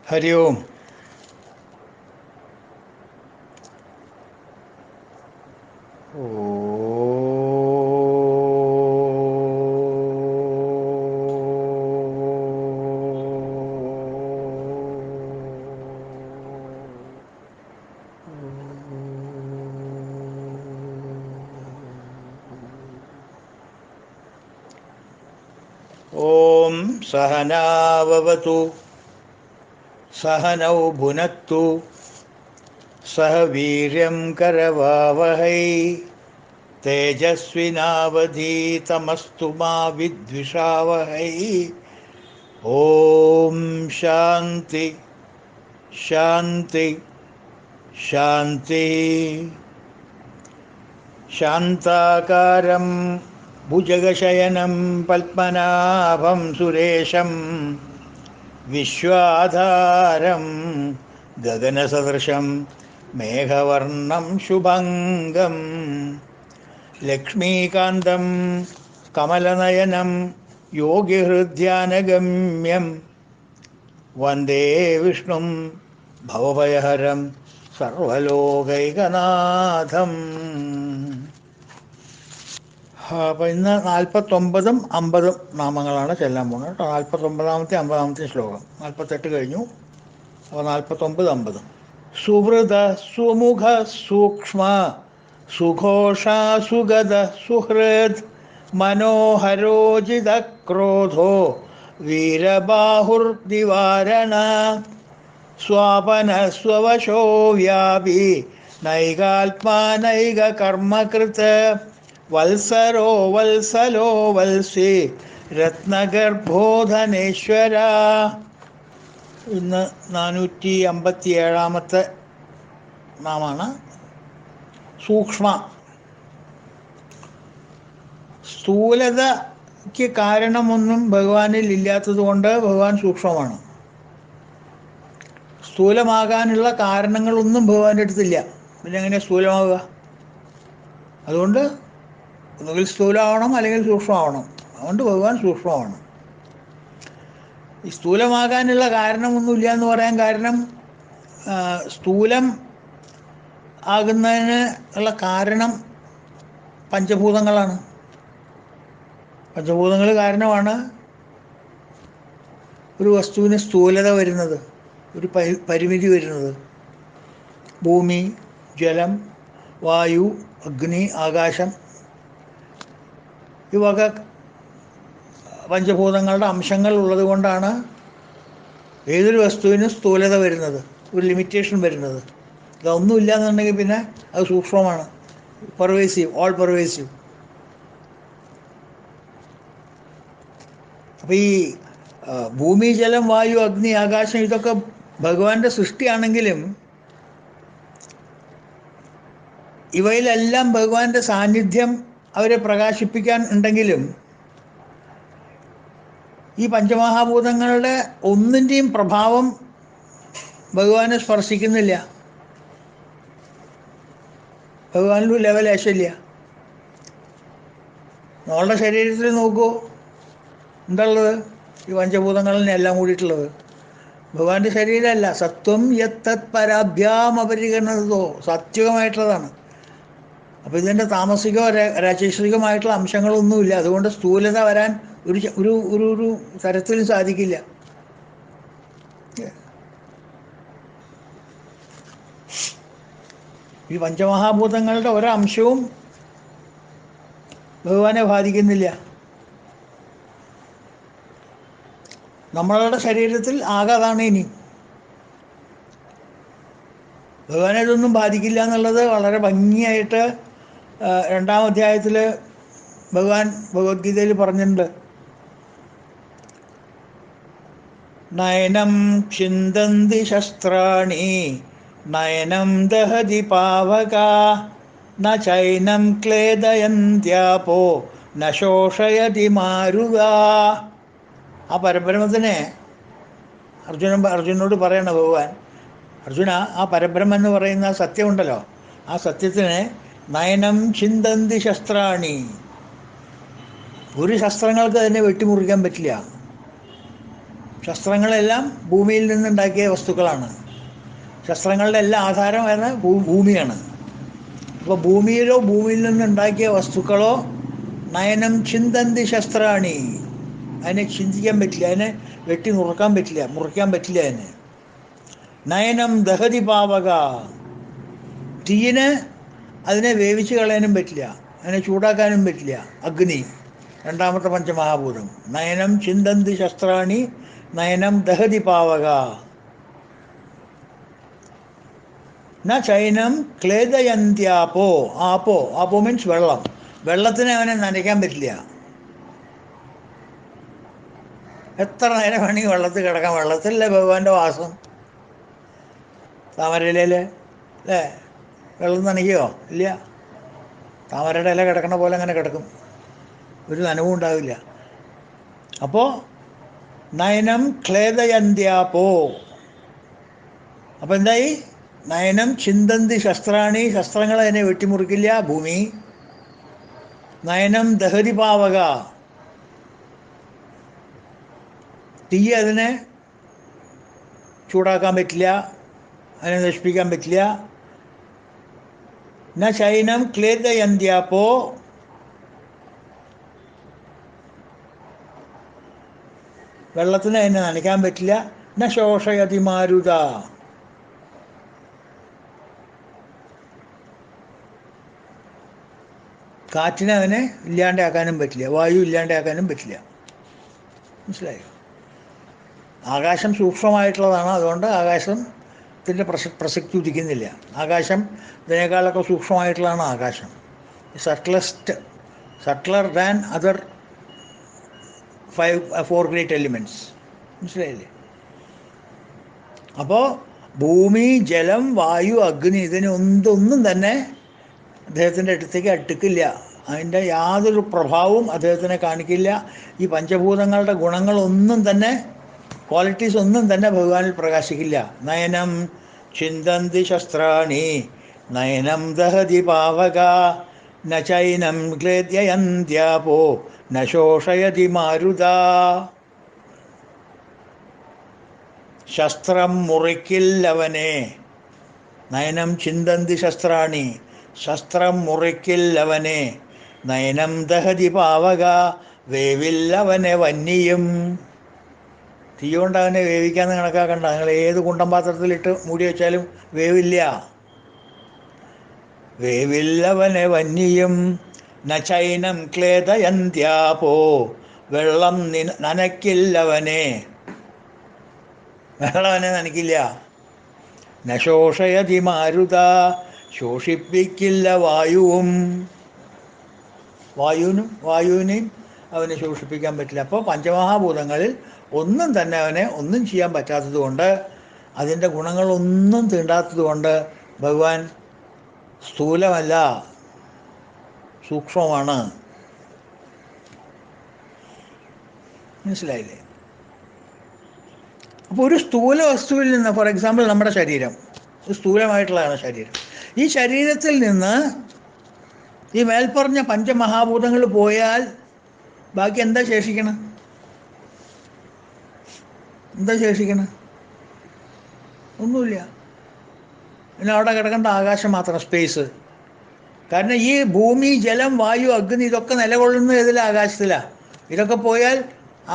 ഹരി ഓം. ഓം സഹനാവവതു സഹനൗ ഭുനക്തു സഹ വീര്യം കരവാവഹൈ തേജസ്വിനാവധീതമസ്തു മാ വിദ്വിഷാവഹൈ. ഓം ശാന്തി ശാന്തി ശാന്തി. ശാന്താകാരം ഭുജഗശയനം പത്മനാഭം സുരേശം വിശ്വാധാരം ഗഗനസദൃശം മേഘവർണം ശുഭംഗം ലക്ഷ്മീകാന്തം കമലനയനം യോഗിഹൃദ്ധ്യാനഗമ്യം വന്ദേ വിഷ്ണും ഭവഭയഹരം സർവലോകൈകനാഥം. അപ്പോൾ ഇന്ന് 49ഉം 50ഉം നാമങ്ങളാണ് ചെല്ലാൻ പോകുന്നത് കേട്ടോ. 49ാമത്തെ 50ാമത്തെ ശ്ലോകം. 48 കഴിഞ്ഞു. അപ്പോൾ 49, 50. സുഹൃദ സുമുഖ സൂക്ഷ്മ സുഘോഷാ സുഗത സുഹൃദ് മനോഹരോജിത ക്രോധോ വീരബാഹുർദിവാരണ സ്വാപന സ്വവശോ വ്യാപി നൈകാത്മാനൈക കർമ്മകൃത് വത്സരോ വത്സലോ വത്സി രത്നഗർഭോധനേശ്വര. ഇന്ന് 457ാമത്തെ നാമാണ്. സൂക്ഷ്മ. സ്ഥൂലതയ്ക്ക് കാരണമൊന്നും ഭഗവാനിൽ ഇല്ലാത്തത് കൊണ്ട് ഭഗവാൻ സൂക്ഷ്മമാണ്. സ്ഥൂലമാകാനുള്ള കാരണങ്ങളൊന്നും ഭഗവാന്റെ അടുത്തില്ല. പിന്നെ എങ്ങനെ സ്ഥൂലമാവുക? അതുകൊണ്ട് ഒന്നുകിൽ സ്ഥൂലമാവണം അല്ലെങ്കിൽ സൂക്ഷ്മമാവണം. അതുകൊണ്ട് ഭഗവാൻ സൂക്ഷ്മമാണ്. ഈ സ്ഥൂലമാകാനുള്ള കാരണമൊന്നുമില്ല എന്ന് പറയാൻ കാരണം സ്ഥൂലം ആകുന്നതിന് ഉള്ള കാരണം പഞ്ചഭൂതങ്ങളാണ്. പഞ്ചഭൂതങ്ങൾ കാരണമാണ് ഒരു വസ്തുവിന് സ്ഥൂലത വരുന്നത്, ഒരു പരിമിതി വരുന്നത്. ഭൂമി, ജലം, വായു, അഗ്നി, ആകാശം, ഈ വക പഞ്ചഭൂതങ്ങളുടെ അംശങ്ങൾ ഉള്ളത് കൊണ്ടാണ് ഏതൊരു വസ്തുവിനും സ്ഥൂലത വരുന്നത്, ഒരു ലിമിറ്റേഷൻ വരുന്നത്. ഇതൊന്നുമില്ല എന്നുണ്ടെങ്കിൽ പിന്നെ അത് സൂക്ഷ്മമാണ്, പെർവേസീവ്, ഓൾ പെർവേസീവ്. അപ്പോൾ ഈ ഭൂമി, ജലം, വായു, അഗ്നി, ആകാശം ഇതൊക്കെ ഭഗവാന്റെ സൃഷ്ടിയാണെങ്കിലും ഇവയിലെല്ലാം ഭഗവാന്റെ സാന്നിധ്യം അവരെ പ്രകാശിപ്പിക്കാൻ ഉണ്ടെങ്കിലും ഈ പഞ്ചമഹാഭൂതങ്ങളുടെ ഒന്നിൻ്റെയും പ്രഭാവം ഭഗവാനെ സ്പർശിക്കുന്നില്ല. ഭഗവാനിലും ലെവലേശമില്ല. നമ്മളുടെ ശരീരത്തിൽ നോക്കൂ, എന്താണുള്ളത്? ഈ പഞ്ചഭൂതങ്ങളിനെ എല്ലാം കൂടിയിട്ടുള്ളത്. ഭഗവാന്റെ ശരീരമല്ല. സത്വം യത്തത് പരാഭ്യാം അപരിഗണതോ, സാത്വികമായിട്ടുള്ളതാണ്. അപ്പോൾ ഇതിൻ്റെ താമസികോ രാജേശ്വരികമായിട്ടുള്ള അംശങ്ങളൊന്നുമില്ല. അതുകൊണ്ട് സ്ഥൂലത വരാൻ ഒരു ഒരു തരത്തിലും സാധിക്കില്ല. ഈ പഞ്ചമഹാഭൂതങ്ങളുടെ ഒരംശവും ഭഗവാനെ ബാധിക്കുന്നില്ല. നമ്മളുടെ ശരീരത്തിൽ ആകാതാണ് ഇനി. ഭഗവാനെ ഇതൊന്നും ബാധിക്കില്ല എന്നുള്ളത് വളരെ ഭംഗിയായിട്ട് 2ാം അധ്യായത്തിൽ ഭഗവാൻ ഭഗവത്ഗീതയിൽ പറഞ്ഞിട്ടുണ്ട്. നയനം ഛിന്ദന്തി ശസ്ത്രാണി നയനം ദഹതി പാവക ന ചൈനം ക്ലേദയന്ത്യാപോ ന ശോഷയതി മാരുത. ആ പരബ്രഹ്മത്തിനെ അർജുനോട് പറയണ ഭഗവാൻ, അർജുന, ആ പരബ്രഹ്മം എന്ന് പറയുന്ന സത്യമുണ്ടല്ലോ, ആ സത്യത്തിനെ നയനം ചിന്തന്തി ശസ്ത്രാണി, ഒരു ശസ്ത്രങ്ങൾക്ക് തന്നെ വെട്ടിമുറിക്കാൻ പറ്റില്ല. ശസ്ത്രങ്ങളെല്ലാം ഭൂമിയിൽ നിന്നുണ്ടാക്കിയ വസ്തുക്കളാണ്. ശസ്ത്രങ്ങളുടെ എല്ലാ ആധാരമായത് ഭൂമിയാണ്. അപ്പോൾ ഭൂമിയിലോ ഭൂമിയിൽ നിന്നുണ്ടാക്കിയ വസ്തുക്കളോ നയനം ചിന്തന്തി ശസ്ത്രാണി, അതിനെ ചിന്തിക്കാൻ പറ്റില്ല, അതിനെ വെട്ടി മുറിക്കാൻ പറ്റില്ല അതിനെ. നയനം ദഹതി പാവക, തീയിന് അതിനെ വേവിച്ച് കളയാനും പറ്റില്ല, അതിനെ ചൂടാക്കാനും പറ്റില്ല. അഗ്നി രണ്ടാമത്തെ പഞ്ചമഹാഭൂതം. നയനം ചിന്തന്തി ശസ്ത്രാണി നയനം ദഹതി പാവക ന ചൈനം ക്ലേദയന്ത്യാപോ. ആപ്പോ മീൻസ് വെള്ളം. വെള്ളത്തിനെ അവനെ നനയ്ക്കാൻ പറ്റില്ല. എത്ര നേരം വേണമെങ്കിൽ വെള്ളത്തിൽ കിടക്കാം. വെള്ളത്തിലല്ലേ ഭഗവാന്റെ വാസം. താമരയിലല്ലേ അല്ലേ വെള്ളം നനയ്ക്കുകയോ ഇല്ല. താമരയുടെ ഇല കിടക്കണ പോലെ അങ്ങനെ കിടക്കും, ഒരു നനവും ഉണ്ടാവില്ല. അപ്പോൾ നയനം ക്ലേദയന്ത്യാപോ. അപ്പോൾ എന്തായി? നയനം ചിന്തന്തി ശസ്ത്രാണി, ശസ്ത്രങ്ങൾ അതിനെ വെട്ടിമുറിക്കില്ല ഭൂമി. നയനം ദഹതി പാവക, തീ അതിനെ ചൂടാക്കാൻ പറ്റില്ല, അതിനെ നശിപ്പിക്കാൻ പറ്റില്ല. ന ചൈനം ക്ലേദയന്ത്യാപോ, വെള്ളത്തിന് അതിനെ നനയ്ക്കാൻ പറ്റില്ല. ന ശോഷയതി മാരുത, കാറ്റിനെ അവനെ ഇല്ലാണ്ടാക്കാനും പറ്റില്ല, വായു ഇല്ലാണ്ടാക്കാനും പറ്റില്ല. മനസ്സിലായോ? ആകാശം സൂക്ഷ്മമായിട്ടുള്ളതാണ്, അതുകൊണ്ട് ആകാശത്തിൻ്റെ പ്രസക്തി ഉദിക്കുന്നില്ല. ആകാശം ഇതിനേക്കാളൊക്കെ സൂക്ഷ്മമായിട്ടുള്ളതാണ് ആകാശം. സട്ട്ലർ ദാൻ അതർ 4 ഗ്രേറ്റ് എലിമെൻറ്റ്സ്. മനസ്സിലായില്ലേ? അപ്പോൾ ഭൂമി, ജലം, വായു, അഗ്നി ഇതിനൊന്നും തന്നെ അദ്ദേഹത്തിൻ്റെ അടുത്തേക്ക് അടുക്കില്ല. അതിൻ്റെ യാതൊരു പ്രഭാവവും അദ്ദേഹത്തിനെ കാണിക്കില്ല. ഈ പഞ്ചഭൂതങ്ങളുടെ ഗുണങ്ങളൊന്നും തന്നെ, ക്വാളിറ്റീസ് ഒന്നും തന്നെ ഭഗവാനിൽ പ്രകാശിക്കില്ല. നയനം ചിന്തന്തി ശസ്ത്രാണി നയനം ദഹതി പാവക ന ചൈനം ക്ലേദ്യയന്ത്യാപോ ന ശോഷയതി മാരുത. ശസ്ത്രം മുറിക്കില്ലവനെ. നയനം ചിന്തന്തി ശസ്ത്രാണി, ശസ്ത്രം മുറിക്കില്ലവനെ. നയനം ദഹതി പാവക, വേവില്ലവനെ വന്യം. തീ കൊണ്ട് അവനെ വേവിക്കാന്ന് കണക്കാക്കണ്ട. നിങ്ങൾ ഏത് കുണ്ടം പാത്രത്തിലിട്ട് മൂടി വെച്ചാലും വേവില്ല. വേവില്ലവനെ വന്യം. ന ചൈനം ക്ലേദയന്ത്യാപോ, വെള്ളം നനയ്ക്കില്ലവനെ, വെള്ളം അവനെ നനയ്ക്കില്ല. ന ശോഷയതി മാരുത, ശോഷിപ്പിക്കില്ല വായുവും, വായുവിനെയും അവനെ ശോഷിപ്പിക്കാൻ പറ്റില്ല. അപ്പോൾ പഞ്ചമഹാഭൂതങ്ങളിൽ ഒന്നും തന്നെ അവനെ ഒന്നും ചെയ്യാൻ പറ്റാത്തത് കൊണ്ട്, അതിൻ്റെ ഗുണങ്ങളൊന്നും തീണ്ടാത്തത് കൊണ്ട് ഭഗവാൻ സ്ഥൂലമല്ല, സൂക്ഷ്മമാണ്. മനസ്സിലായില്ലേ? അപ്പോൾ ഒരു സ്ഥൂല വസ്തുവിൽ നിന്ന്, ഫോർ എക്സാമ്പിൾ നമ്മുടെ ശരീരം ഒരു സ്ഥൂലമായിട്ടുള്ളതാണ് ശരീരം. ഈ ശരീരത്തിൽ നിന്ന് ഈ മേൽപ്പറഞ്ഞ പഞ്ചമഹാഭൂതങ്ങൾ പോയാൽ ബാക്കി എന്താ ശേഷിക്കണം? ഒന്നുമില്ല. പിന്നെ അവിടെ കിടക്കേണ്ട ആകാശം മാത്രം, സ്പേസ്. കാരണം ഈ ഭൂമി, ജലം, വായു, അഗ്നി ഇതൊക്കെ നിലകൊള്ളുന്ന ഇതിൽ ആകാശത്തിലാണ്. ഇതൊക്കെ പോയാൽ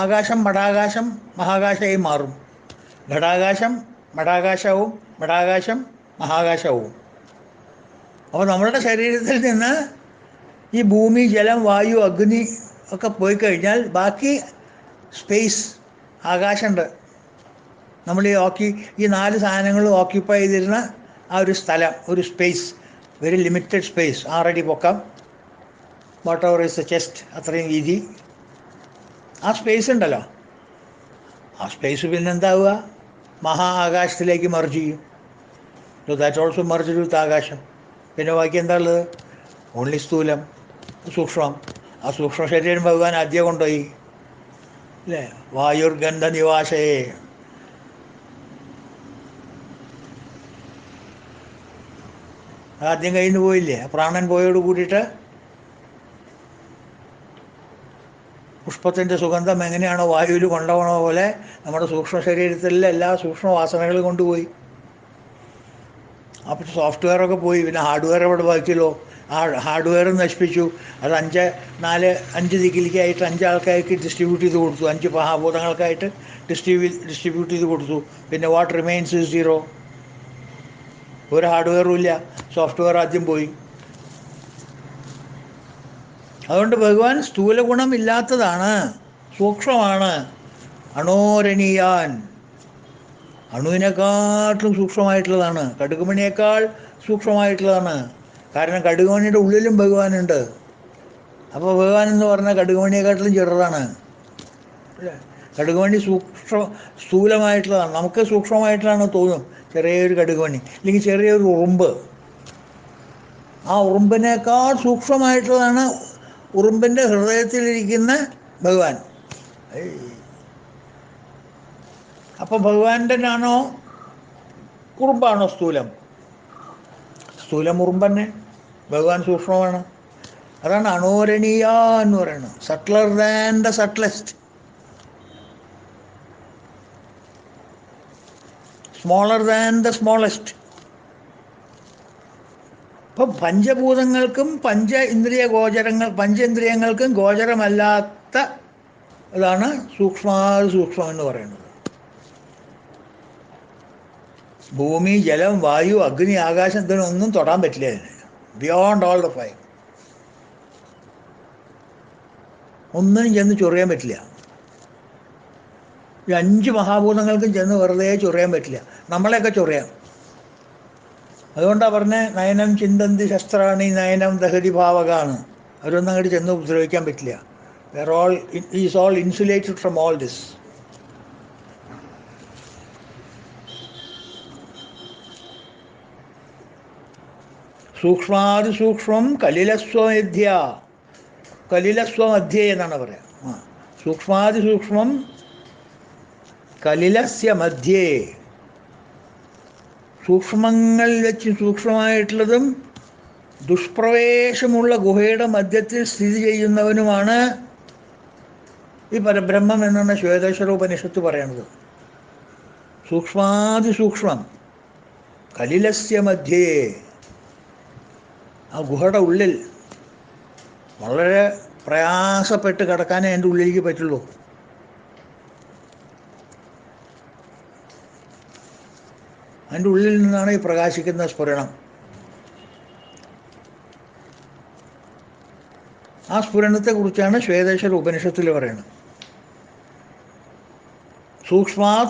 ആകാശം മഠാകാശം മഹാകാശമായി മാറും. ഘടാകാശം മഠാകാശവും, മഠാകാശം മഹാകാശവും. അപ്പോൾ നമ്മളുടെ ശരീരത്തിൽ നിന്ന് ഈ ഭൂമി, ജലം, വായു, അഗ്നി ഒക്കെ പോയി കഴിഞ്ഞാൽ ബാക്കി സ്പേസ്, ആകാശമുണ്ട്. നമ്മൾ ഈ 4 സാധനങ്ങളും ഓക്യുപ്പൈ ചെയ്തിരുന്ന ആ ഒരു സ്ഥലം, ഒരു സ്പേസ്, വെരി ലിമിറ്റഡ് സ്പേസ്. 6 അടി പൊക്കം, what ever is the chest, അത്രയും വീതി. ആ സ്പേസ് ഉണ്ടല്ലോ, ആ സ്പേസ് പിന്നെന്താവുക? മഹാ ആകാശത്തിലേക്ക് മർജ് ചെയ്യും. ദാറ്റ് ഓൾസോ മർജ് വിത്ത് ആകാശം. പിന്നെ ബാക്കി എന്താ ഉള്ളത്? ഓൺലി സ്ഥൂലം, സൂക്ഷ്മം. ആ സൂക്ഷ്മ ശരീരം ഭഗവാൻ ആദ്യം കൊണ്ടുപോയി അല്ലേ? വായുർഗന്ധ നിവാസയെ. ആദ്യം കയ്യിൽ നിന്ന് പോയില്ലേ? പ്രാണൻ പോയോട് കൂടിയിട്ട് പുഷ്പത്തിൻ്റെ സുഗന്ധം എങ്ങനെയാണോ വായുവിൽ കൊണ്ടുപോകണ പോലെ നമ്മുടെ സൂക്ഷ്മ ശരീരത്തിലെ എല്ലാ സൂക്ഷ്മ വാസനകളും കൊണ്ടുപോയി. അപ്പോൾ സോഫ്റ്റ്വെയറൊക്കെ പോയി, പിന്നെ ഹാർഡ്വെയർ അവിടെ ബാക്കിയല്ലോ. ആ ഹാർഡ്വെയർ നശിപ്പിച്ചു. അത് 5 ദിക്കിലേക്കായിട്ട് 5 ആൾക്കാർക്ക് ഡിസ്ട്രിബ്യൂട്ട് ചെയ്ത് കൊടുത്തു, 5 മഹാഭൂതങ്ങൾക്കായിട്ട് ഡിസ്ട്രിബ്യൂട്ട് ചെയ്ത് കൊടുത്തു. പിന്നെ വാട്ട് റിമെയിൻസ് ഇസ് സീറോ. ഒരു ഹാർഡ്വെയറും ഇല്ല, സോഫ്റ്റ്വെയർ ആദ്യം പോയി. അതുകൊണ്ട് ഭഗവാൻ സ്ഥൂല ഗുണമില്ലാത്തതാണ്, സൂക്ഷ്മമാണ്. അണോരണീയാൻ, അണുവിനെക്കാട്ടിലും സൂക്ഷ്മമായിട്ടുള്ളതാണ്, കടുകുമണിയേക്കാൾ സൂക്ഷ്മമായിട്ടുള്ളതാണ്. കാരണം കടുകുമണിയുടെ ഉള്ളിലും ഭഗവാനുണ്ട്. അപ്പോൾ ഭഗവാൻ എന്ന് പറഞ്ഞാൽ കടുകുമണിയെക്കാട്ടിലും ചെറുതാണ്. കടുകുമണി സ്ഥൂലമായിട്ടുള്ളതാണ്, നമുക്ക് സൂക്ഷ്മമായിട്ടാണ് തോന്നും. ചെറിയൊരു കടുകുമണി അല്ലെങ്കിൽ ചെറിയൊരു ഉറുമ്പ്, ആ ഉറുമ്പിനേക്കാൾ സൂക്ഷ്മമായിട്ടുള്ളതാണ് ഉറുമ്പിൻ്റെ ഹൃദയത്തിലിരിക്കുന്ന ഭഗവാൻ. അപ്പം ഭഗവാന്റെ ആണോ ഉറുമ്പാണോ സ്ഥൂലം? സ്ഥൂലം ഉറുമ്പന്നെ, ഭഗവാൻ സൂക്ഷ്മമാണ്. അതാണ് അണോരണീയ എന്ന് പറയുന്നത്. Subtler than the subtlest, smaller than the smallest. അപ്പം പഞ്ചഭൂതങ്ങൾക്കും പഞ്ചേന്ദ്രിയങ്ങൾക്കും ഗോചരമല്ലാത്ത അതാണ് സൂക്ഷ്മം എന്ന് പറയുന്നത്. ഭൂമി, ജലം, വായു, അഗ്നി, ആകാശം, ഇതിനൊന്നും തൊടാൻ പറ്റില്ല. അതിന് ബിയോണ്ട് ഓൾ ദ ഫൈവ് ഒന്നിനും ചെന്ന് ചൊറിയാൻ പറ്റില്ല. ഈ 5 മഹാഭൂതങ്ങൾക്കും ചെന്ന് വെറുതെ ചൊറിയാൻ പറ്റില്ല. നമ്മളെയൊക്കെ ചൊറിയാം. അതുകൊണ്ടാണ് പറഞ്ഞത് നയനം ചിന്തന്തി ശസ്ത്രാണി നയനം ദഹതി ഭാവകാണ്. അവരൊന്നും അങ്ങോട്ട് ചെന്ന് ഉപദ്രവിക്കാൻ പറ്റില്ല. Is all insulated from all this. സൂക്ഷ്മാതിസൂക്ഷ്മം കലിലസ്വമധ്യേ എന്നാണ് പറയാം. സൂക്ഷ്മാതിസൂക്ഷ്മം കലിലസ്യ മധ്യേ, സൂക്ഷ്മങ്ങളിൽ വെച്ച് സൂക്ഷ്മമായിട്ടുള്ളതും ദുഷ്പ്രവേശമുള്ള ഗുഹയുടെ മധ്യത്തിൽ സ്ഥിതി ചെയ്യുന്നവനുമാണ് ഈ പരബ്രഹ്മം എന്നാണ് ശ്വേതേശ്വര ഉപനിഷത്ത് പറയണത്. സൂക്ഷ്മാതിസൂക്ഷ്മം കലിലസ്യ മധ്യേ, ആ ഗുഹയുടെ ഉള്ളിൽ വളരെ പ്രയാസപ്പെട്ട് കിടക്കാനേ അതിൻ്റെ ഉള്ളിലേക്ക് പറ്റുള്ളൂ. അതിൻ്റെ ഉള്ളിൽ നിന്നാണ് ഈ പ്രകാശിക്കുന്ന സ്ഫുരണം. ആ സ്ഫുരണത്തെക്കുറിച്ചാണ് ശ്വേതേശ്വര ഉപനിഷത്തിൽ പറയുന്നത്.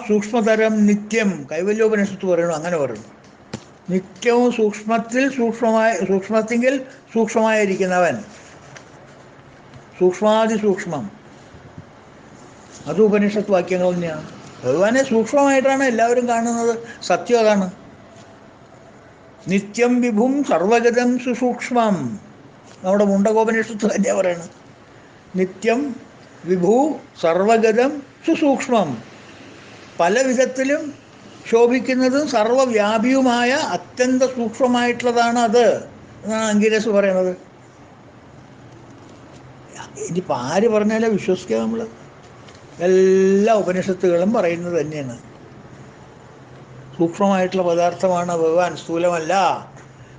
സൂക്ഷ്മതരം നിത്യം, കൈവല്യോപനിഷത്ത് പറയണു, അങ്ങനെ പറയുന്നു. നിത്യവും സൂക്ഷ്മത്തിൽ സൂക്ഷ്മമായിരിക്കുന്നവൻ, സൂക്ഷ്മാതിസൂക്ഷ്മം. അത് ഉപനിഷത്ത് വാക്യങ്ങൾ തന്നെയാണ്. ഭഗവാനെ സൂക്ഷ്മമായിട്ടാണ് എല്ലാവരും കാണുന്നത്. സത്യം അതാണ്. നിത്യം വിഭും സർവഗതം സുസൂക്ഷ്മം, നമ്മുടെ മുണ്ടകോപനിഷത്ത് തന്നെയാണ് പറയണത്. നിത്യം വിഭു സർവഗതം സുസൂക്ഷ്മം, പല വിധത്തിലും ശോഭിക്കുന്നതും സർവവ്യാപിയുമായ അത്യന്ത സൂക്ഷ്മമായിട്ടുള്ളതാണ് അത് എന്നാണ് അങ്കിരസ് പറയണത്. ഇനിയിപ്പോൾ ആര് പറഞ്ഞാലേ വിശ്വസിക്കുക? നമ്മൾ എല്ലാ ഉപനിഷത്തുകളും പറയുന്നത് തന്നെയാണ്. സൂക്ഷ്മമായിട്ടുള്ള പദാർത്ഥമാണ് ഭഗവാൻ, സ്ഥൂലമല്ല.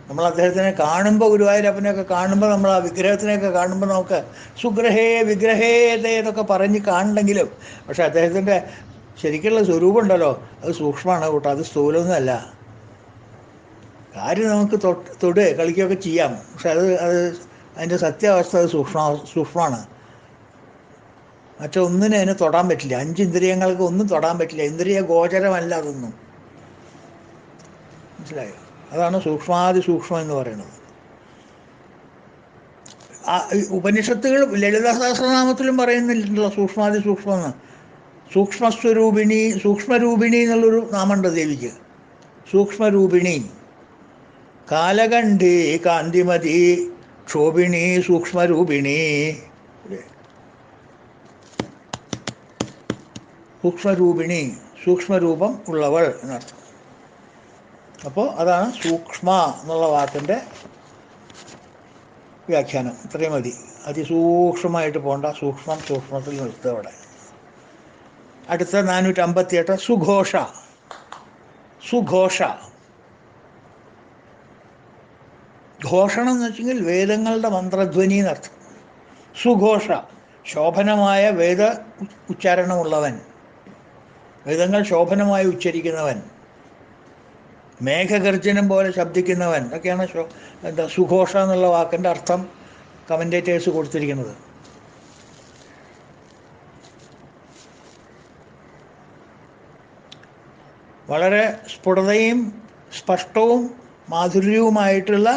നമ്മൾ അദ്ദേഹത്തിനെ കാണുമ്പോൾ, ഗുരുവായൂരപ്പനെയൊക്കെ കാണുമ്പോൾ, നമ്മൾ ആ വിഗ്രഹത്തിനെയൊക്കെ കാണുമ്പോൾ നമുക്ക് സുഗ്രഹേ വിഗ്രഹേതേ എന്നൊക്കെ പറഞ്ഞ് കാണണമെങ്കിലും, പക്ഷെ അദ്ദേഹത്തിൻ്റെ ശരിക്കുള്ള സ്വരൂപം ഉണ്ടല്ലോ, അത് സൂക്ഷ്മമാണ് കൂട്ടോ, അത് സ്ഥൂലമൊന്നുമല്ല. കാര്യം നമുക്ക് തൊടുക കളിക്കുകയൊക്കെ ചെയ്യാം, പക്ഷെ അതിൻ്റെ സത്യാവസ്ഥ അത് സൂക്ഷ്മമാണ്. മറ്റൊന്നിനും അതിനെ തൊടാൻ പറ്റില്ല. 5 ഇന്ദ്രിയങ്ങൾക്ക് ഒന്നും തൊടാൻ പറ്റില്ല. ഇന്ദ്രിയ ഗോചരമല്ല അതൊന്നും. മനസ്സിലായോ? അതാണ് സൂക്ഷ്മാതിസൂക്ഷ്മം എന്ന് പറയുന്നത്. ഉപനിഷത്തുകൾ ലളിത സഹസ്രനാമത്തിലും പറയുന്നില്ലല്ലോ സൂക്ഷ്മാതിസൂക്ഷ്മം എന്ന്. സൂക്ഷ്മരൂപിണി എന്നുള്ളൊരു നാമമുണ്ട് ദേവിക്ക്. സൂക്ഷ്മരൂപിണി, കാലകണ്ഠി കാന്തിമതി ക്ഷോഭിണി സൂക്ഷ്മരൂപിണി. സൂക്ഷ്മരൂപിണി, സൂക്ഷ്മരൂപം ഉള്ളവൾ എന്നർത്ഥം. അപ്പോൾ അതാണ് സൂക്ഷ്മ എന്നുള്ള വാക്കിൻ്റെ വ്യാഖ്യാനം. ഇത്രയും മതി. അതിസൂക്ഷ്മമായിട്ട് പോകണ്ട, സൂക്ഷ്മത്തിൽ നിർത്തുക അവിടെ. അടുത്ത 458 സുഘോഷ. സുഘോഷ ഘോഷണം എന്ന് വെച്ചെങ്കിൽ വേദങ്ങളുടെ മന്ത്രധ്വനി എന്നർത്ഥം. സുഘോഷ ശോഭനമായ വേദ ഉച്ചാരണമുള്ളവൻ, വേദങ്ങൾ ശോഭനമായി ഉച്ചരിക്കുന്നവൻ, മേഘഗർജനം പോലെ ശബ്ദിക്കുന്നവൻ. ഒക്കെയാണ് സുഘോഷ എന്നുള്ള വാക്കിൻ്റെ അർത്ഥം കമൻറ്റേറ്റേഴ്സ് കൊടുത്തിരിക്കുന്നത്. വളരെ സ്ഫുടതയും സ്പഷ്ടവും മാധുര്യവുമായിട്ടുള്ള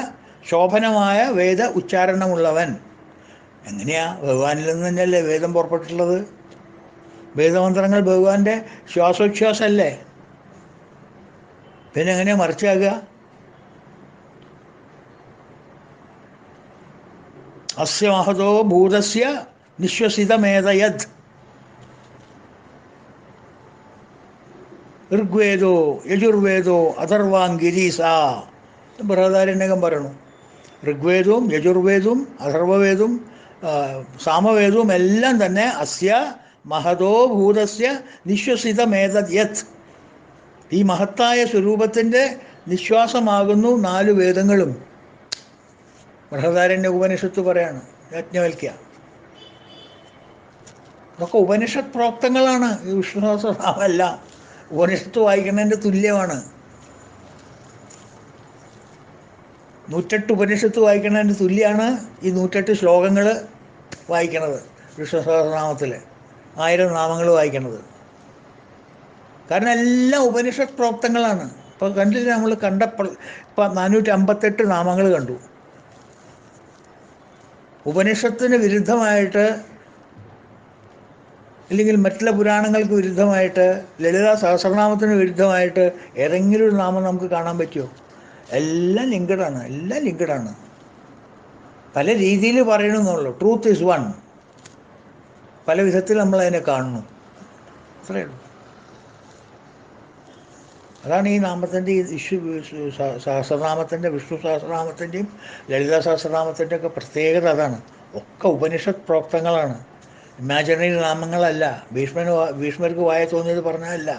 ശോഭനമായ വേദ ഉച്ചാരണമുള്ളവൻ. എങ്ങനെയാ? ഭഗവാനിൽ നിന്ന് തന്നെയല്ലേ വേദം പുറപ്പെട്ടിട്ടുള്ളത്. വേദമന്ത്രങ്ങൾ ഭഗവാന്റെ ശ്വാസോച്ഛ്വാസമല്ലേ, പിന്നെ എങ്ങനെയാ മറിച്ചാകുക? അസ്യ മഹതോ ഭൂതസ്യ നിശ്വസിതമേതയത് ഋഗ്വേദോ യജുർവേദോ അഥർവാംഗിരീസ. ബൃഹദാരണ്യകം പറയണു. ഋഗ്വേദവും യജുർവേദവും അഥർവവേദവും സാമവേദവും എല്ലാം തന്നെ അസ്യ മഹതോ ഭൂതസ്യ നിശ്വസിതമേതത് യത്, ഈ മഹത്തായ സ്വരൂപത്തിൻ്റെ നിശ്വാസമാകുന്നു 4 വേദങ്ങളും. ബൃഹദാരണ്യ ഉപനിഷത്ത് പറയാണ്, യാജ്ഞവൽക്യ. ഇതൊക്കെ ഉപനിഷത്ത് പ്രോക്തങ്ങളാണ്. ഈ വിഷ്ണു സഹസ്രനാമല്ല ഉപനിഷത്ത് വായിക്കുന്നതിൻ്റെ തുല്യമാണ്. 108 ഉപനിഷത്ത് വായിക്കുന്നതിൻ്റെ തുല്യമാണ് ഈ 108 ശ്ലോകങ്ങൾ വായിക്കണത്. വിഷ്ണു സഹസ്രനാമത്തിൽ 1000 നാമങ്ങൾ വായിക്കണത്. കാരണം എല്ലാം ഉപനിഷത്ത് പ്രോക്തങ്ങളാണ്. ഇപ്പോൾ കണ്ടില്ല, നമ്മൾ കണ്ടപ്പോൾ ഇപ്പം 458 നാമങ്ങൾ കണ്ടു. ഉപനിഷത്തിന് വിരുദ്ധമായിട്ട് അല്ലെങ്കിൽ മറ്റുള്ള പുരാണങ്ങൾക്ക് വിരുദ്ധമായിട്ട്, ലളിതാ സഹസ്രനാമത്തിന് വിരുദ്ധമായിട്ട് ഏതെങ്കിലും ഒരു നാമം നമുക്ക് കാണാൻ പറ്റുമോ? എല്ലാം ലിങ്ക്ഡാണ്. പല രീതിയിൽ പറയണമെന്നുള്ളൂ. Truth is one. പല വിധത്തിൽ നമ്മളതിനെ കാണുന്നു, അത്രയേ ഉള്ളൂ. അതാണ് ഈ നാമത്തിൻ്റെ സഹസ്രനാമത്തിൻ്റെ, വിഷ്ണു സഹസ്രനാമത്തിൻ്റെയും ലളിതാ സഹസ്രനാമത്തിൻ്റെ ഒക്കെ പ്രത്യേകത അതാണ്. ഒക്കെ ഉപനിഷത്ത് പ്രോക്തങ്ങളാണ്, ഇമാജിനറി നാമങ്ങളല്ല. ഭീഷ്മർക്ക് വായ തോന്നിയത് പറഞ്ഞതല്ല,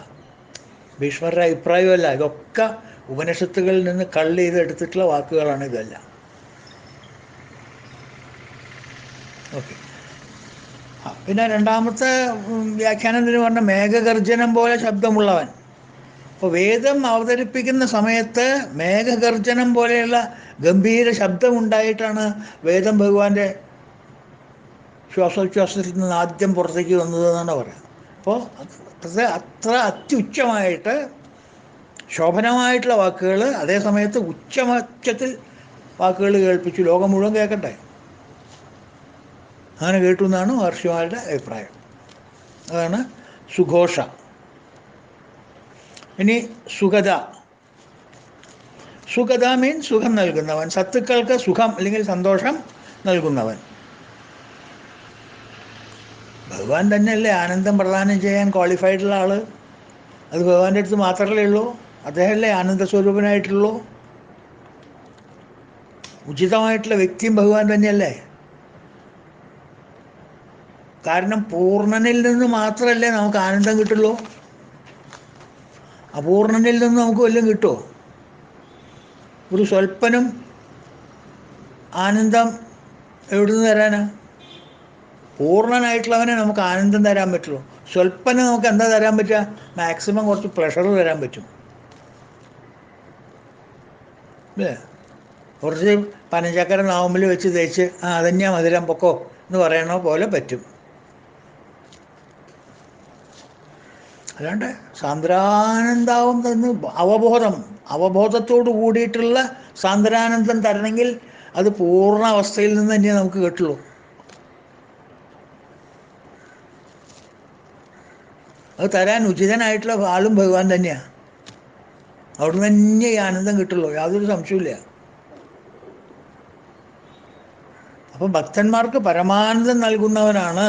ഭീഷ്മരുടെ അഭിപ്രായമല്ല. ഇതൊക്കെ ഉപനിഷത്തുകളിൽ നിന്ന് കള്ള് ചെയ്ത് എടുത്തിട്ടുള്ള വാക്കുകളാണ് ഇതെല്ലാം. ഓക്കെ. പിന്നെ രണ്ടാമത്തെ വ്യാഖ്യാനത്തിന് പറഞ്ഞ മേഘഗർജനം പോലെ ശബ്ദമുള്ളവൻ. അപ്പോൾ വേദം അവതരിപ്പിക്കുന്ന സമയത്ത് മേഘഗർജനം പോലെയുള്ള ഗംഭീര ശബ്ദമുണ്ടായിട്ടാണ് വേദം ഭഗവാന്റെ ശ്വാസോച്ഛ്വാസത്തിൽ നിന്ന് ആദ്യം പുറത്തേക്ക് വന്നതെന്നാണ് പറയുന്നത്. അപ്പോൾ അത്ര അത്യുച്ചമായിട്ട് ശോഭനമായിട്ടുള്ള വാക്കുകൾ അതേ സമയത്ത് ഉച്ചത്തിൽ വാക്കുകൾ കേൾപ്പിച്ചു. ലോകം മുഴുവൻ കേൾക്കട്ടെ, അങ്ങനെ കേട്ടു എന്നാണ് മഹർഷിമാരുടെ അഭിപ്രായം. അതാണ് സുഘോഷ. ഇനി സുഗത. സുഗത മീൻസ് സുഖം നൽകുന്നവൻ, സത്തുക്കൾക്ക് സുഖം അല്ലെങ്കിൽ സന്തോഷം നൽകുന്നവൻ. ഭഗവാൻ തന്നെയല്ലേ ആനന്ദം പ്രദാനം ചെയ്യാൻ ക്വാളിഫൈഡുള്ള ആൾ. അത് ഭഗവാന്റെ അടുത്ത് മാത്രമല്ലേ ഉള്ളൂ. അദ്ദേഹമല്ലേ ആനന്ദസ്വരൂപനായിട്ടുള്ളൂ. ഉചിതമായിട്ടുള്ള വ്യക്തിയും ഭഗവാൻ തന്നെയല്ലേ. കാരണം പൂർണ്ണനിൽ നിന്ന് മാത്രമല്ലേ നമുക്ക് ആനന്ദം കിട്ടുള്ളൂ. അപൂർണനിൽ നിന്ന് നമുക്ക് വല്ലതും കിട്ടുമോ? ഒരു സ്വൽപ്പനും ആനന്ദം എവിടുന്ന് തരാനാ? പൂർണ്ണനായിട്ടുള്ളവനെ നമുക്ക് ആനന്ദം തരാൻ പറ്റുള്ളൂ. സ്വൽപ്പന് നമുക്ക് എന്താ തരാൻ പറ്റുക? മാക്സിമം കുറച്ച് പ്രഷർ തരാൻ പറ്റും, അല്ലേ? കുറച്ച് പനഞ്ചക്കര നാവുമ്പിൽ വെച്ച് തേച്ച് അതന്നെയാ മധുരം പൊക്കോ എന്ന് പറയണ പോലെ പറ്റും. അല്ലാണ്ട് സാന്ദ്രാനന്ദാവും തന്ന് അവബോധത്തോട് കൂടിയിട്ടുള്ള സാന്ദ്രാനന്ദം തരണമെങ്കിൽ അത് പൂർണ്ണ അവസ്ഥയിൽ നിന്ന് തന്നെ നമുക്ക് കിട്ടുള്ളൂ. അത് തരാൻ ഉചിതനായിട്ടുള്ള ആളും ഭഗവാൻ തന്നെയാണ്. അവിടെ നിന്ന് തന്നെ ഈ ആനന്ദം കിട്ടുള്ളൂ, യാതൊരു സംശയമില്ല. അപ്പം ഭക്തന്മാർക്ക് പരമാനന്ദം നൽകുന്നവനാണ്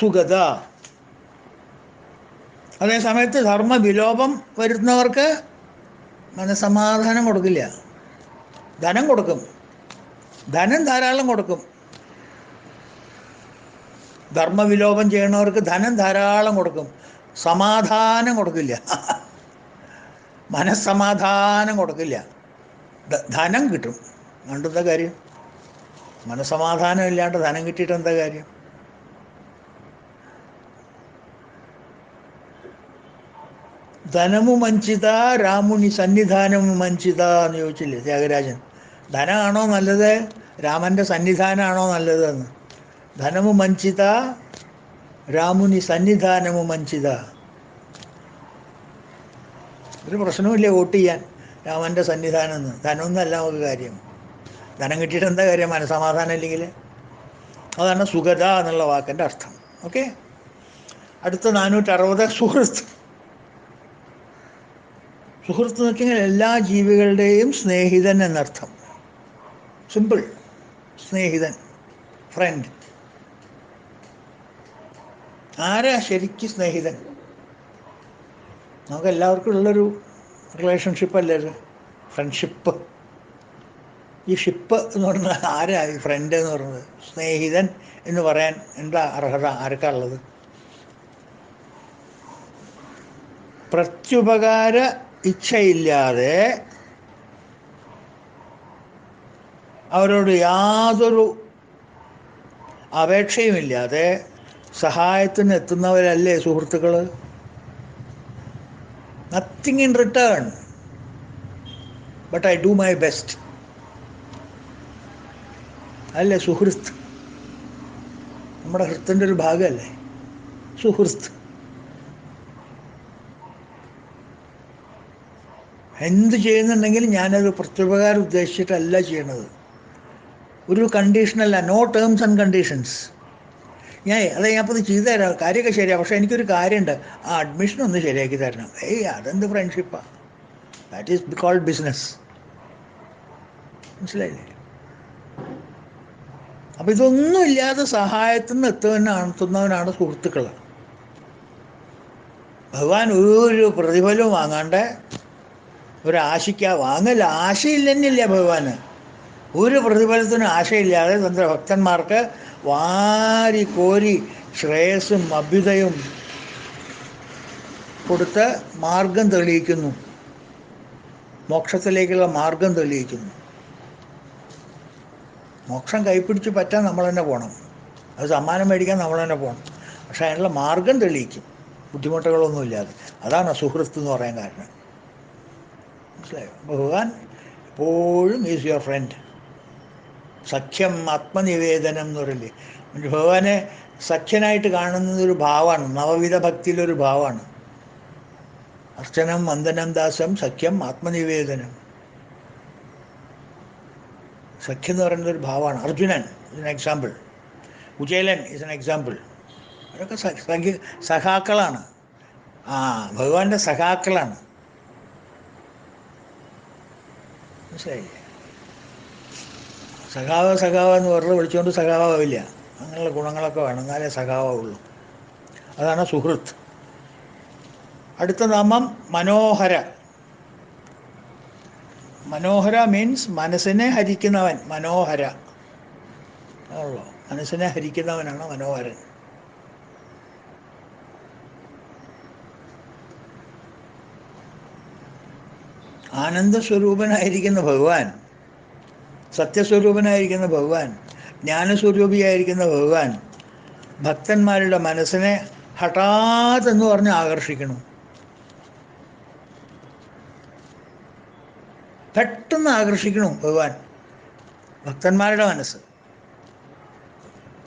സുഗത. അതേസമയത്ത് ധർമ്മവിലോപം വരുത്തുന്നവർക്ക് മനസ്സമാധാനം കൊടുക്കില്ല. ധനം കൊടുക്കും, ധനം ധാരാളം കൊടുക്കും. ധർമ്മവിലോപം ചെയ്യണവർക്ക് ധനം ധാരാളം കൊടുക്കും, സമാധാനം കൊടുക്കില്ല. മനസ്സമാധാനം കൊടുക്കില്ല. ധനം കിട്ടും, കണ്ടെന്താ കാര്യം? മനസ്സമാധാനം ഇല്ലാണ്ട് ധനം കിട്ടിയിട്ട് എന്താ കാര്യം? ധനമു മഞ്ചിത രാമുനി സന്നിധാനമു മഞ്ചിത എന്ന് ചോദിച്ചില്ലേ ത്യാഗരാജൻ? ധനമാണോ നല്ലത്, രാമൻ്റെ സന്നിധാനമാണോ നല്ലത് എന്ന്? ധനമു മഞ്ചിത രാമുനി സന്നിധാനമു മഞ്ചിത. ഒരു പ്രശ്നവുമില്ല വോട്ട് ചെയ്യാൻ രാമൻ്റെ സന്നിധാനം എന്ന്. ധനമൊന്നുമല്ല നമുക്ക് കാര്യം. ധനം കിട്ടിയിട്ട് എന്താ കാര്യം മനസ്സമാധാനം ഇല്ലെങ്കിൽ? അതാണ് സുഗത എന്നുള്ള വാക്കിൻ്റെ അർത്ഥം. ഓക്കെ, അടുത്ത 460 സുഹൃത്ത്. സുഹൃത്ത് എന്ന് വെച്ചാൽ എല്ലാ ജീവികളുടെയും സ്നേഹിതൻ എന്നർത്ഥം. സിമ്പിൾ, സ്നേഹിതൻ, ഫ്രണ്ട്. ആരാ ശരിക്കും സ്നേഹിതൻ? നമുക്ക് എല്ലാവർക്കും ഉള്ളൊരു റിലേഷൻഷിപ്പ് അല്ലേ ഇത്, ഫ്രണ്ട്ഷിപ്പ്. ഈ ഷിപ്പ് എന്ന് പറഞ്ഞാൽ ആരാ ഈ ഫ്രണ്ട് എന്ന് പറയുന്നത്? സ്നേഹിതൻ എന്ന് പറയാൻ എന്താ അർഹത ആർക്കാ ഉള്ളത്? പ്രത്യുപകാര ഇച്ഛയില്ലാതെ അവരോട് യാതൊരു അപേക്ഷയുമില്ലാതെ സഹായത്തിന് എത്തുന്നവരല്ലേ സുഹൃത്തുക്കൾ? Nothing in return but I do my best. അല്ലേ സുഹൃത്ത്? നമ്മുടെ ഹൃത്തിൻ്റെ ഒരു ഭാഗമല്ലേ സുഹൃത്ത്. എന്ത് ചെയ്യുന്നുണ്ടെങ്കിലും ഞാനത് പ്രത്യുപകാരം ഉദ്ദേശിച്ചിട്ടല്ല ചെയ്യണത്. ഒരു കണ്ടീഷനല്ല, നോ ടേംസ് ആൻഡ് കണ്ടീഷൻസ്. ഞാൻ അപ്പോൾ ഇത് ചെയ്തു തരാം, കാര്യമൊക്കെ ശരിയാണ്, പക്ഷേ എനിക്കൊരു കാര്യമുണ്ട്, ആ അഡ്മിഷൻ ഒന്ന് ശരിയാക്കി തരണം. അതെന്ത് ഫ്രണ്ട്ഷിപ്പാണ്? That is called business. മനസ്സിലായില്ലേ? അപ്പോൾ ഇതൊന്നുമില്ലാതെ സഹായത്തിൽ നിന്ന് എത്തുന്നവനാണ് സുഹൃത്തുക്കൾ. ഭഗവാൻ ഒരു പ്രതിഫലവും വാങ്ങാണ്ട് വാങ്ങല്ല, ആശയില്ലെന്നില്ല ഭഗവാന്. ഒരു പ്രതിഫലത്തിനും ആശയില്ലാതെ തൻ്റെ ഭക്തന്മാർക്ക് വാരി കോരി ശ്രേയസ്സും അഭ്യുദയവും കൊടുത്ത് മാർഗം തെളിയിക്കുന്നു, മോക്ഷത്തിലേക്കുള്ള മാർഗം തെളിയിക്കുന്നു. മോക്ഷം കൈപ്പിടിച്ച് പറ്റാൻ നമ്മൾ തന്നെ പോകണം, അത് സമ്മാനം മേടിക്കാൻ നമ്മൾ തന്നെ പോകണം. പക്ഷേ അതിനുള്ള മാർഗം തെളിയിക്കും ബുദ്ധിമുട്ടുകളൊന്നുമില്ലാതെ. അതാണ് സുഹൃത്ത് എന്ന് പറയാൻ കാരണം. മനസ്സിലായോ? ഭഗവാൻ എപ്പോഴും ഈസ് യുവർ ഫ്രണ്ട്. സഖ്യം ആത്മനിവേദനം എന്ന് പറയില്ലേ, ഭഗവാനെ സഖ്യനായിട്ട് കാണുന്നതൊരു ഭാവമാണ്, നവവിധ ഭക്തിയിലൊരു ഭാവമാണ്. അർച്ചനം വന്ദനം ദാസം സഖ്യം ആത്മനിവേദനം. സഖ്യം എന്ന് പറയുന്നത് ഒരു ഭാവമാണ്. Arjunan is an example, Kuchelan is an example. അതൊക്കെ സഖാക്കളാണ്. ഭഗവാന്റെ സഖാക്കളാണ്. മനസ്സിലായില്ലേ? സഖാവ് എന്ന് വെറുതെ വിളിച്ചുകൊണ്ട് സഖാവാവില്ല. അങ്ങനെയുള്ള ഗുണങ്ങളൊക്കെ വേണം, എന്നാലേ സഖാവുള്ളൂ. അതാണ് സുഹൃത്ത്. അടുത്ത നാമം മനോഹര. മനോഹര മീൻസ് മനസ്സിനെ ഹരിക്കുന്നവൻ. മനോഹര ആണല്ലോ, മനസ്സിനെ ഹരിക്കുന്നവനാണ് മനോഹരൻ. ആനന്ദസ്വരൂപനായിരിക്കുന്ന ഭഗവാൻ, സത്യസ്വരൂപനായിരിക്കുന്ന ഭഗവാൻ, ജ്ഞാനസ്വരൂപിയായിരിക്കുന്ന ഭഗവാൻ ഭക്തന്മാരുടെ മനസ്സിനെ ഹഠാത് എന്ന് പറഞ്ഞ് ആകർഷിക്കണം. പെട്ടെന്ന് ആകർഷിക്കണം ഭഗവാൻ ഭക്തന്മാരുടെ മനസ്സ്.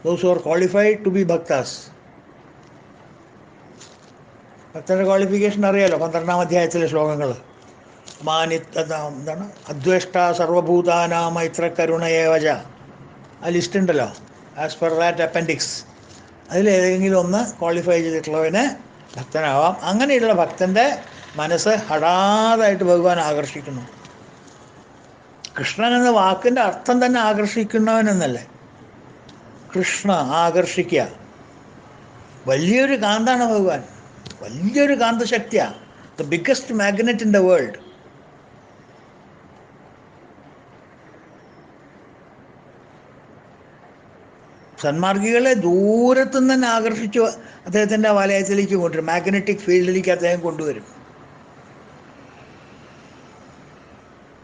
Those who are qualified to be bhaktas. ഭക്തരുടെ ക്വാളിഫിക്കേഷൻ അറിയാലോ, 12-ാം അധ്യായത്തിലെ ശ്ലോകങ്ങൾ. എന്താണ്? അദ്വേഷ്ട സർവഭൂതാനാം മൈത്ര കരുണയേവച. ആ ലിസ്റ്റ് ഉണ്ടല്ലോ, ആസ് പെർ ദാറ്റ് അപ്പൻഡിക്സ്. അതിലേതെങ്കിലും ഒന്ന് ക്വാളിഫൈ ചെയ്തിട്ടുള്ളവന് ഭക്തനാവാം. അങ്ങനെയുള്ള ഭക്തൻ്റെ മനസ്സ് ഹഠാതായിട്ട് ഭഗവാൻ ആകർഷിക്കുന്നു. കൃഷ്ണൻ എന്ന വാക്കിൻ്റെ അർത്ഥം തന്നെ ആകർഷിക്കുന്നവൻ എന്നല്ലേ. കൃഷ്ണ ആകർഷിക്കുക. വലിയൊരു കാന്താണ് ഭഗവാൻ, വലിയൊരു കാന്തശക്തിയാണ്. The biggest magnet in the world. സന്മാർഗികളെ ദൂരത്തുനിന്ന് തന്നെ ആകർഷിച്ചു അദ്ദേഹത്തിൻ്റെ വലയത്തിലേക്ക് കൊണ്ടുവരും. മാഗ്നറ്റിക് ഫീൽഡിലേക്ക് അദ്ദേഹം കൊണ്ടുവരും.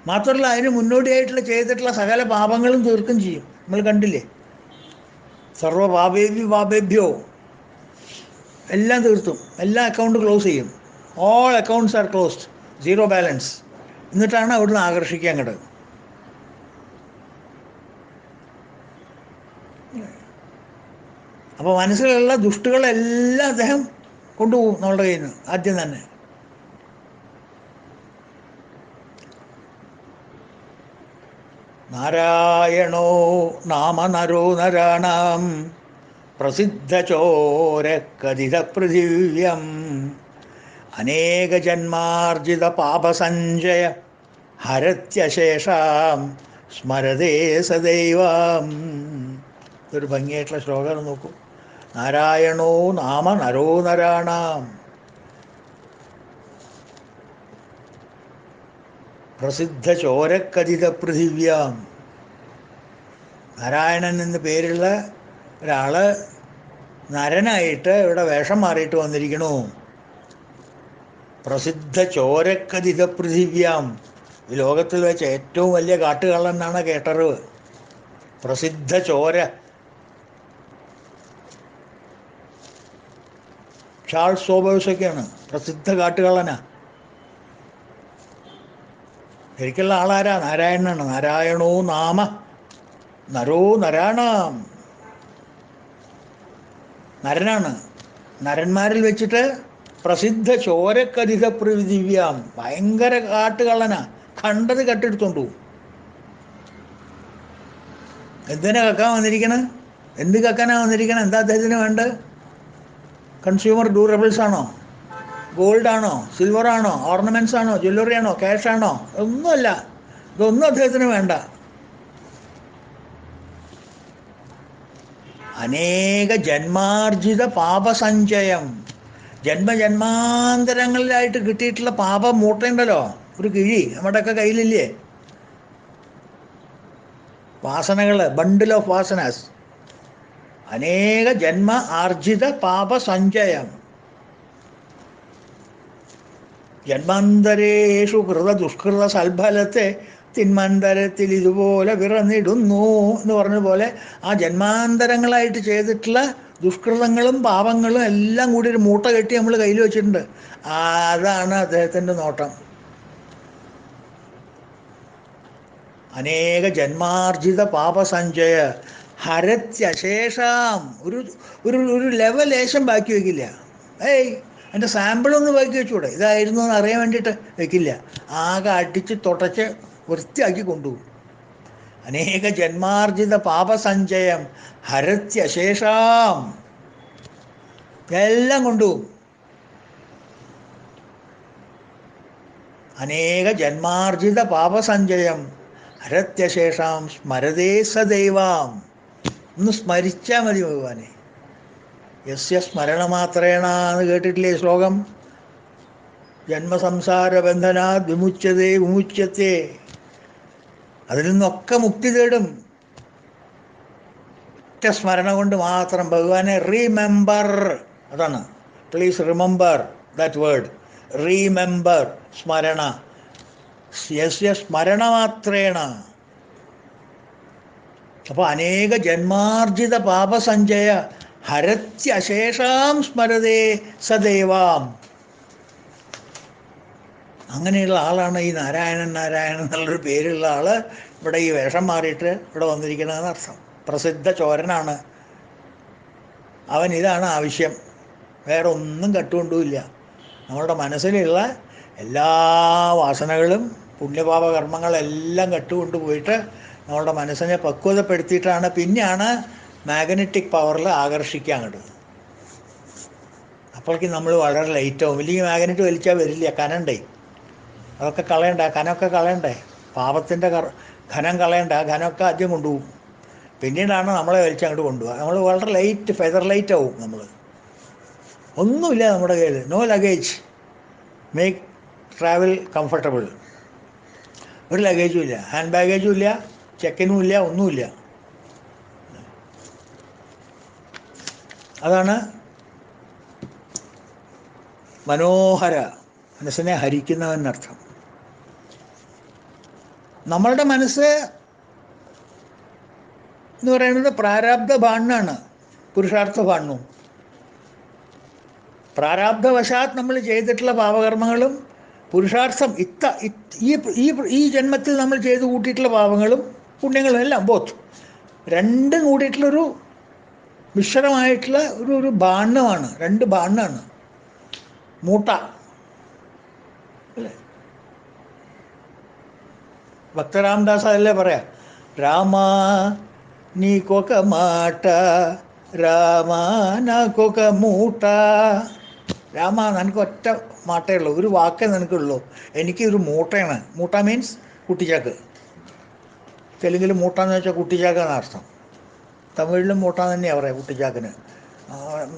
മാത്രമല്ല അതിന് മുന്നോടിയായിട്ടുള്ള ചെയ്തിട്ടുള്ള സകല പാപങ്ങളും തീർക്കും ചെയ്യും. നമ്മൾ കണ്ടില്ലേ, സർവ്വ പാപേഭ്യോ എല്ലാം തീർത്തും, എല്ലാ അക്കൗണ്ട് ക്ലോസ് ചെയ്യും. All accounts R closed, zero balance. എന്നിട്ടാണ് അവിടുന്ന് ആകർഷിക്കാൻ അങ്ങോട്ട്. അപ്പോൾ മനസ്സിലുള്ള ദുഷ്ടുകളെല്ലാം അദ്ദേഹം കൊണ്ടുപോകും നമ്മളുടെ കയ്യിൽ നിന്ന് ആദ്യം തന്നെ. നാരായണോ നാമ നരോ നരാണാം പ്രസിദ്ധ ചോര കഥിത പൃഥിവ്യം അനേക ജന്മാർജിത പാപസഞ്ചയ ഹരത്യശേഷാം സ്മരതേ സദൈവം. ഇതൊരു ഭംഗിയായിട്ടുള്ള ശ്ലോകം നോക്കൂ. നാരായണോ നാമ നരോ നരാണാം പ്രസിദ്ധ ചോരക്കഥിത പൃഥിവ്യാം. നാരായണൻ എന്ന് പേരുള്ള ഒരാൾ നരനായിട്ട് ഇവിടെ വേഷം മാറിയിട്ട് വന്നിരിക്കണു. പ്രസിദ്ധ ചോരക്കഥിത പൃഥിവ്യാം. ഈ ലോകത്തിൽ വെച്ച് ഏറ്റവും വലിയ കാട്ടുകള്ളനാണ് കേട്ടറിവ്. പ്രസിദ്ധ ചോര. ചാൾസ് സോബേഴ്സൊക്കെയാണ് പ്രസിദ്ധ കാട്ടുകള്ളനാ. ശരിക്കുള്ള ആളാരാ? നാരായണനാണ്. നാരായണോ നാമ നരോ നരാണാം. നരനാണ്. നരന്മാരിൽ വെച്ചിട്ട് പ്രസിദ്ധ ചോരക്കഥിത പൃഥിവ്യാം. ഭയങ്കര കാട്ടുകള്ളനാ. കണ്ടത് കട്ടെടുത്തോണ്ടു. എന്തിനാ കക്കാൻ വന്നിരിക്കണ? എന്ത് കക്കാനാ വന്നിരിക്കണ? എന്താ അദ്ദേഹത്തിന് വേണ്ടത്? കൺസ്യൂമർ ഡ്യൂറബിൾസ് ആണോ? ഗോൾഡാണോ? സിൽവറാണോ? ഓർണമെൻറ്റ്സ് ആണോ? ജ്വല്ലറി ആണോ? ക്യാഷാണോ? ഒന്നുമല്ല. ഇതൊന്നും അദ്ദേഹത്തിന് വേണ്ട. അനേക ജന്മാർജിത പാപസഞ്ചയം. ജന്മജന്മാന്തരങ്ങളിലായിട്ട് കിട്ടിയിട്ടുള്ള പാപം മൂട്ടയുണ്ടല്ലോ, ഒരു കിഴി നമ്മുടെയൊക്കെ കയ്യിലില്ലേ, വാസനകൾ, ബണ്ടിൽ ഓഫ് വാസനാസ്. അനേക ജന്മ ആർജിത പാപസഞ്ചയം. ജന്മാന്തരേഷു കൃത ദുഷ്കൃത സൽഫലത്തെ തിന്മാന്തരത്തിൽ ഇതുപോലെ വിറന്നിടുന്നു എന്ന് പറഞ്ഞ പോലെ ആ ജന്മാന്തരങ്ങളായിട്ട് ചെയ്തിട്ടുള്ള ദുഷ്കൃതങ്ങളും പാപങ്ങളും എല്ലാം കൂടി ഒരു മൂട്ട കെട്ടി നമ്മൾ കയ്യിൽ വെച്ചിട്ടുണ്ട്. അതാണ് അദ്ദേഹത്തിൻ്റെ നോട്ടം. അനേക ജന്മാർജിത പാപസഞ്ചയ ഹരത്യശേഷം. ഒരു ഒരു ഒരു ലെവലേശം ബാക്കി വയ്ക്കില്ല. എൻ്റെ സാമ്പിളൊന്ന് ബാക്കി വെച്ചൂടെ, ഇതായിരുന്നു എന്ന് അറിയാൻ വേണ്ടിയിട്ട് വെക്കില്ല. ആകെ അടിച്ച് തുടച്ച് വൃത്തിയാക്കി കൊണ്ടുപോകും. അനേക ജന്മാർജിത പാപസഞ്ചയം ഹരത്യശേഷം. എല്ലാം കൊണ്ടുപോകും. അനേക ജന്മാർജിത പാപസഞ്ചയം ഹരത്യശേഷം സ്മരതേ സദൈവാം. ഒന്ന് സ്മരിച്ചാൽ മതി ഭഗവാനെ. യസ്യ സ്മരണമാത്രേണ എന്ന് കേട്ടിട്ടില്ലേ ശ്ലോകം? ജന്മസംസാര ബന്ധനാത് വിമുച്യതേ വിമുച്യത്തെ. അതിൽ നിന്നൊക്കെ മുക്തി തേടും ഒറ്റ സ്മരണ കൊണ്ട് മാത്രം. ഭഗവാനെ റീമെമ്പർ. അതാണ്, പ്ലീസ് റിമെമ്പർ ദാറ്റ് വേർഡ്. റീമെമ്പർ, സ്മരണ. യസ്യ സ്മരണമാത്രേണ. അപ്പോൾ അനേക ജന്മാർജിത പാപസഞ്ചയ ഹരത്യശേഷം സ്മരതേ സദൈവാം. അങ്ങനെയുള്ള ആളാണ് ഈ നാരായണൻ. നാരായണൻ എന്നുള്ളൊരു പേരുള്ള ആൾ ഇവിടെ ഈ വേഷം മാറിയിട്ട് ഇവിടെ വന്നിരിക്കണമെന്ന് അർത്ഥം. പ്രസിദ്ധ ചോരനാണ് അവൻ. ഇതാണ് ആവശ്യം, വേറെ ഒന്നും കട്ടുകൊണ്ടുമില്ല. നമ്മളുടെ മനസ്സിലുള്ള എല്ലാ വാസനകളും പുണ്യപാപ കർമ്മങ്ങളെല്ലാം കട്ടുകൊണ്ടു പോയിട്ട് നമ്മളുടെ മനസ്സിനെ പക്വതപ്പെടുത്തിയിട്ടാണ് പിന്നെയാണ് മാഗ്നറ്റിക് പവറിൽ ആകർഷിക്കാൻ അങ്ങോട്ട്. അപ്പോഴേക്ക് നമ്മൾ വളരെ ലേറ്റാവും. ഇല്ലെങ്കിൽ മാഗ്നറ്റ് വലിച്ചാൽ വരില്ല. കനണ്ടേ, അതൊക്കെ കളയണ്ടേ, കനമൊക്കെ കളയണ്ടേ, പാപത്തിൻ്റെ ഘനം കളയണ്ട. ആ ഘനമൊക്കെ ആദ്യം കൊണ്ടുപോകും, പിന്നീടാണ് നമ്മളെ വലിച്ചങ്ങോട്ട് കൊണ്ടുപോകുക. നമ്മൾ വളരെ ലൈറ്റ്, ഫെദർ ലൈറ്റ് ആവും. നമ്മൾ ഒന്നുമില്ല നമ്മുടെ കയ്യിൽ. No luggage make travel comfortable. ഒരു ലഗേജും ഇല്ല, ഹാൻഡ് ബാഗേജും ഇല്ല, ചെക്കിനും ഇല്ല, ഒന്നുമില്ല. അതാണ് മനോഹര, മനസ്സിനെ ഹരിക്കുന്നവനർത്ഥം. നമ്മളുടെ മനസ്സ് എന്ന് പറയുന്നത് പ്രാരാബ്ധ ഭാണ്ഡാണ്, പുരുഷാർത്ഥ ഭാണ്ഡവും. പ്രാരാബ്ധവശാത്ത് നമ്മൾ ചെയ്തിട്ടുള്ള പാപകർമ്മങ്ങളും പുരുഷാർത്ഥം ഈ ജന്മത്തിൽ നമ്മൾ ചെയ്ത് കൂട്ടിയിട്ടുള്ള പാപങ്ങളും പുണ്യങ്ങളും എല്ലാം ബോത്ത് രണ്ടും കൂടിയിട്ടുള്ളൊരു മിശ്രമായിട്ടുള്ള ഒരു ഭാണ്ഡമാണ്, രണ്ട് ഭാണ്ഡാണ്, മൂട്ട അല്ലേ? ഭക്തരാമദാസ് അതല്ലേ പറയാം, രാമ നീക്കൊക മാട്ട, രാമ നാക്കൊക മൂട്ട. രാമ, നിനക്ക് ഒറ്റ മാട്ടേ ഉള്ളൂ, ഒരു വാക്കേ നിനക്കുള്ളൂ, എനിക്കൊരു മൂട്ടയാണ്. മൂട്ട മീൻസ് കുട്ടിച്ചാക്ക്. തെലുങ്കിൽ മൂട്ട എന്ന് വെച്ചാൽ കുട്ടിച്ചാക്കാണ് അർത്ഥം. തമിഴിലും മൂട്ട തന്നെയാണ് പറയാം കുട്ടിച്ചാക്കിന്.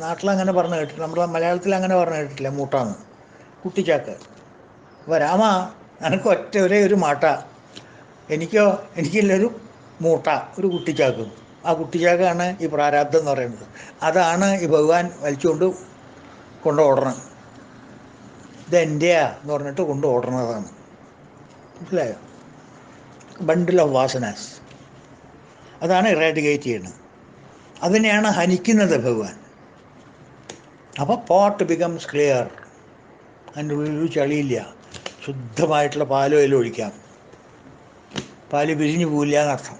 നാട്ടിലങ്ങനെ പറഞ്ഞു കേട്ടിട്ട്, നമ്മുടെ മലയാളത്തിൽ അങ്ങനെ പറഞ്ഞു കേട്ടിട്ടില്ല മൂട്ടാന്ന്, കുട്ടിച്ചാക്ക്. അപ്പോൾ രാമ, നിനക്ക് ഒരേ ഒരു മാട്ട, എനിക്കില്ലൊരു മൂട്ട, ഒരു കുട്ടിച്ചാക്കും. ആ കുട്ടിച്ചാക്കാണ് ഈ പ്രാരാബ്ധം എന്ന് പറയുന്നത്. അതാണ് ഈ ഭഗവാൻ വലിച്ചുകൊണ്ട് ഓടണം. ഇതെൻ്റെയാ എന്ന് പറഞ്ഞിട്ട് ഓടണതാണ്. മനസ്സിലായോ? ബണ്ടിൽ ഓഫ് വാസനാസ്, അതാണ് ഇറാഡിക്കേറ്റ് ചെയ്യുന്നത്. അതിനെയാണ് ഹനിക്കുന്നത് ഭഗവാൻ. അപ്പോൾ പോട്ട് ബിക്കംസ് ക്ലിയർ. അതിൻ്റെ ഉള്ളിൽ ചളിയില്ല, ശുദ്ധമായിട്ടുള്ള പാലും അതിൽ ഒഴിക്കാം, പാല് പിരിഞ്ഞു പോവില്ല എന്നർത്ഥം.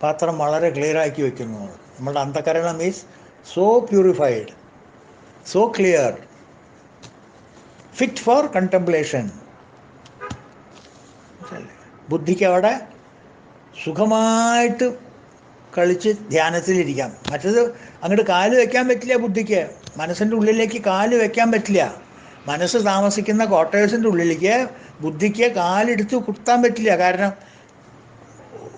പാത്രം വളരെ ക്ലിയറാക്കി വയ്ക്കുന്നു. നമ്മളുടെ അന്ധകരണം is so purified, so clear, fit for contemplation. ബുദ്ധിക്ക് അവിടെ സുഖമായിട്ട് കളിച്ച് ധ്യാനത്തിലിരിക്കാം. മറ്റത് അങ്ങോട്ട് കാല് വയ്ക്കാൻ പറ്റില്ല ബുദ്ധിക്ക്, മനസ്സിൻ്റെ ഉള്ളിലേക്ക് കാല് വയ്ക്കാൻ പറ്റില്ല. മനസ്സ് താമസിക്കുന്ന ക്വാർട്ടേഴ്സിൻ്റെ ഉള്ളിലേക്ക് ബുദ്ധിക്ക് കാലെടുത്ത് കുത്താൻ പറ്റില്ല. കാരണം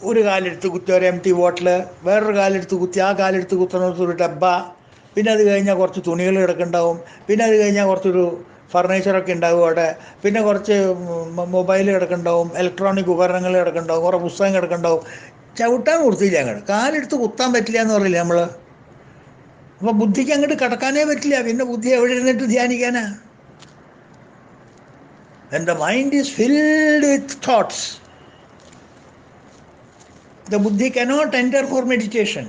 ഒരു കാലെടുത്ത് കുത്തി ഒരു എം ടി ബോട്ടിൽ, വേറൊരു കാലെടുത്ത് കുത്തി ആ കാലെടുത്ത് കുത്തുന്നിടത്ത് ഒരു ഡബ്ബ, പിന്നെ അത് കഴിഞ്ഞാൽ കുറച്ച് തുണികൾ കിടക്കുന്നുണ്ടാവും, പിന്നെ അത് കഴിഞ്ഞാൽ കുറച്ചൊരു ഫർണിച്ചറൊക്കെ ഉണ്ടാവും അവിടെ, പിന്നെ കുറച്ച് മൊബൈൽ കിടക്കുന്നുണ്ടാവും, ഇലക്ട്രോണിക് ഉപകരണങ്ങൾ കിടക്കുന്നുണ്ടാവും, കുറേ പുസ്തകം കിടക്കുന്നുണ്ടാവും. ചവിട്ടാൻ കൊടുത്തില്ല, അങ്ങോട്ട് കാലെടുത്ത് കുത്താൻ പറ്റില്ല എന്ന് പറയില്ല നമ്മൾ. അപ്പോൾ ബുദ്ധിക്ക് അങ്ങോട്ട് കിടക്കാനേ പറ്റില്ല. പിന്നെ ബുദ്ധി എവിടെ ഇരുന്നിട്ട് ധ്യാനിക്കാനാ? When the mind is filled with thoughts, the buddhi cannot enter for meditation.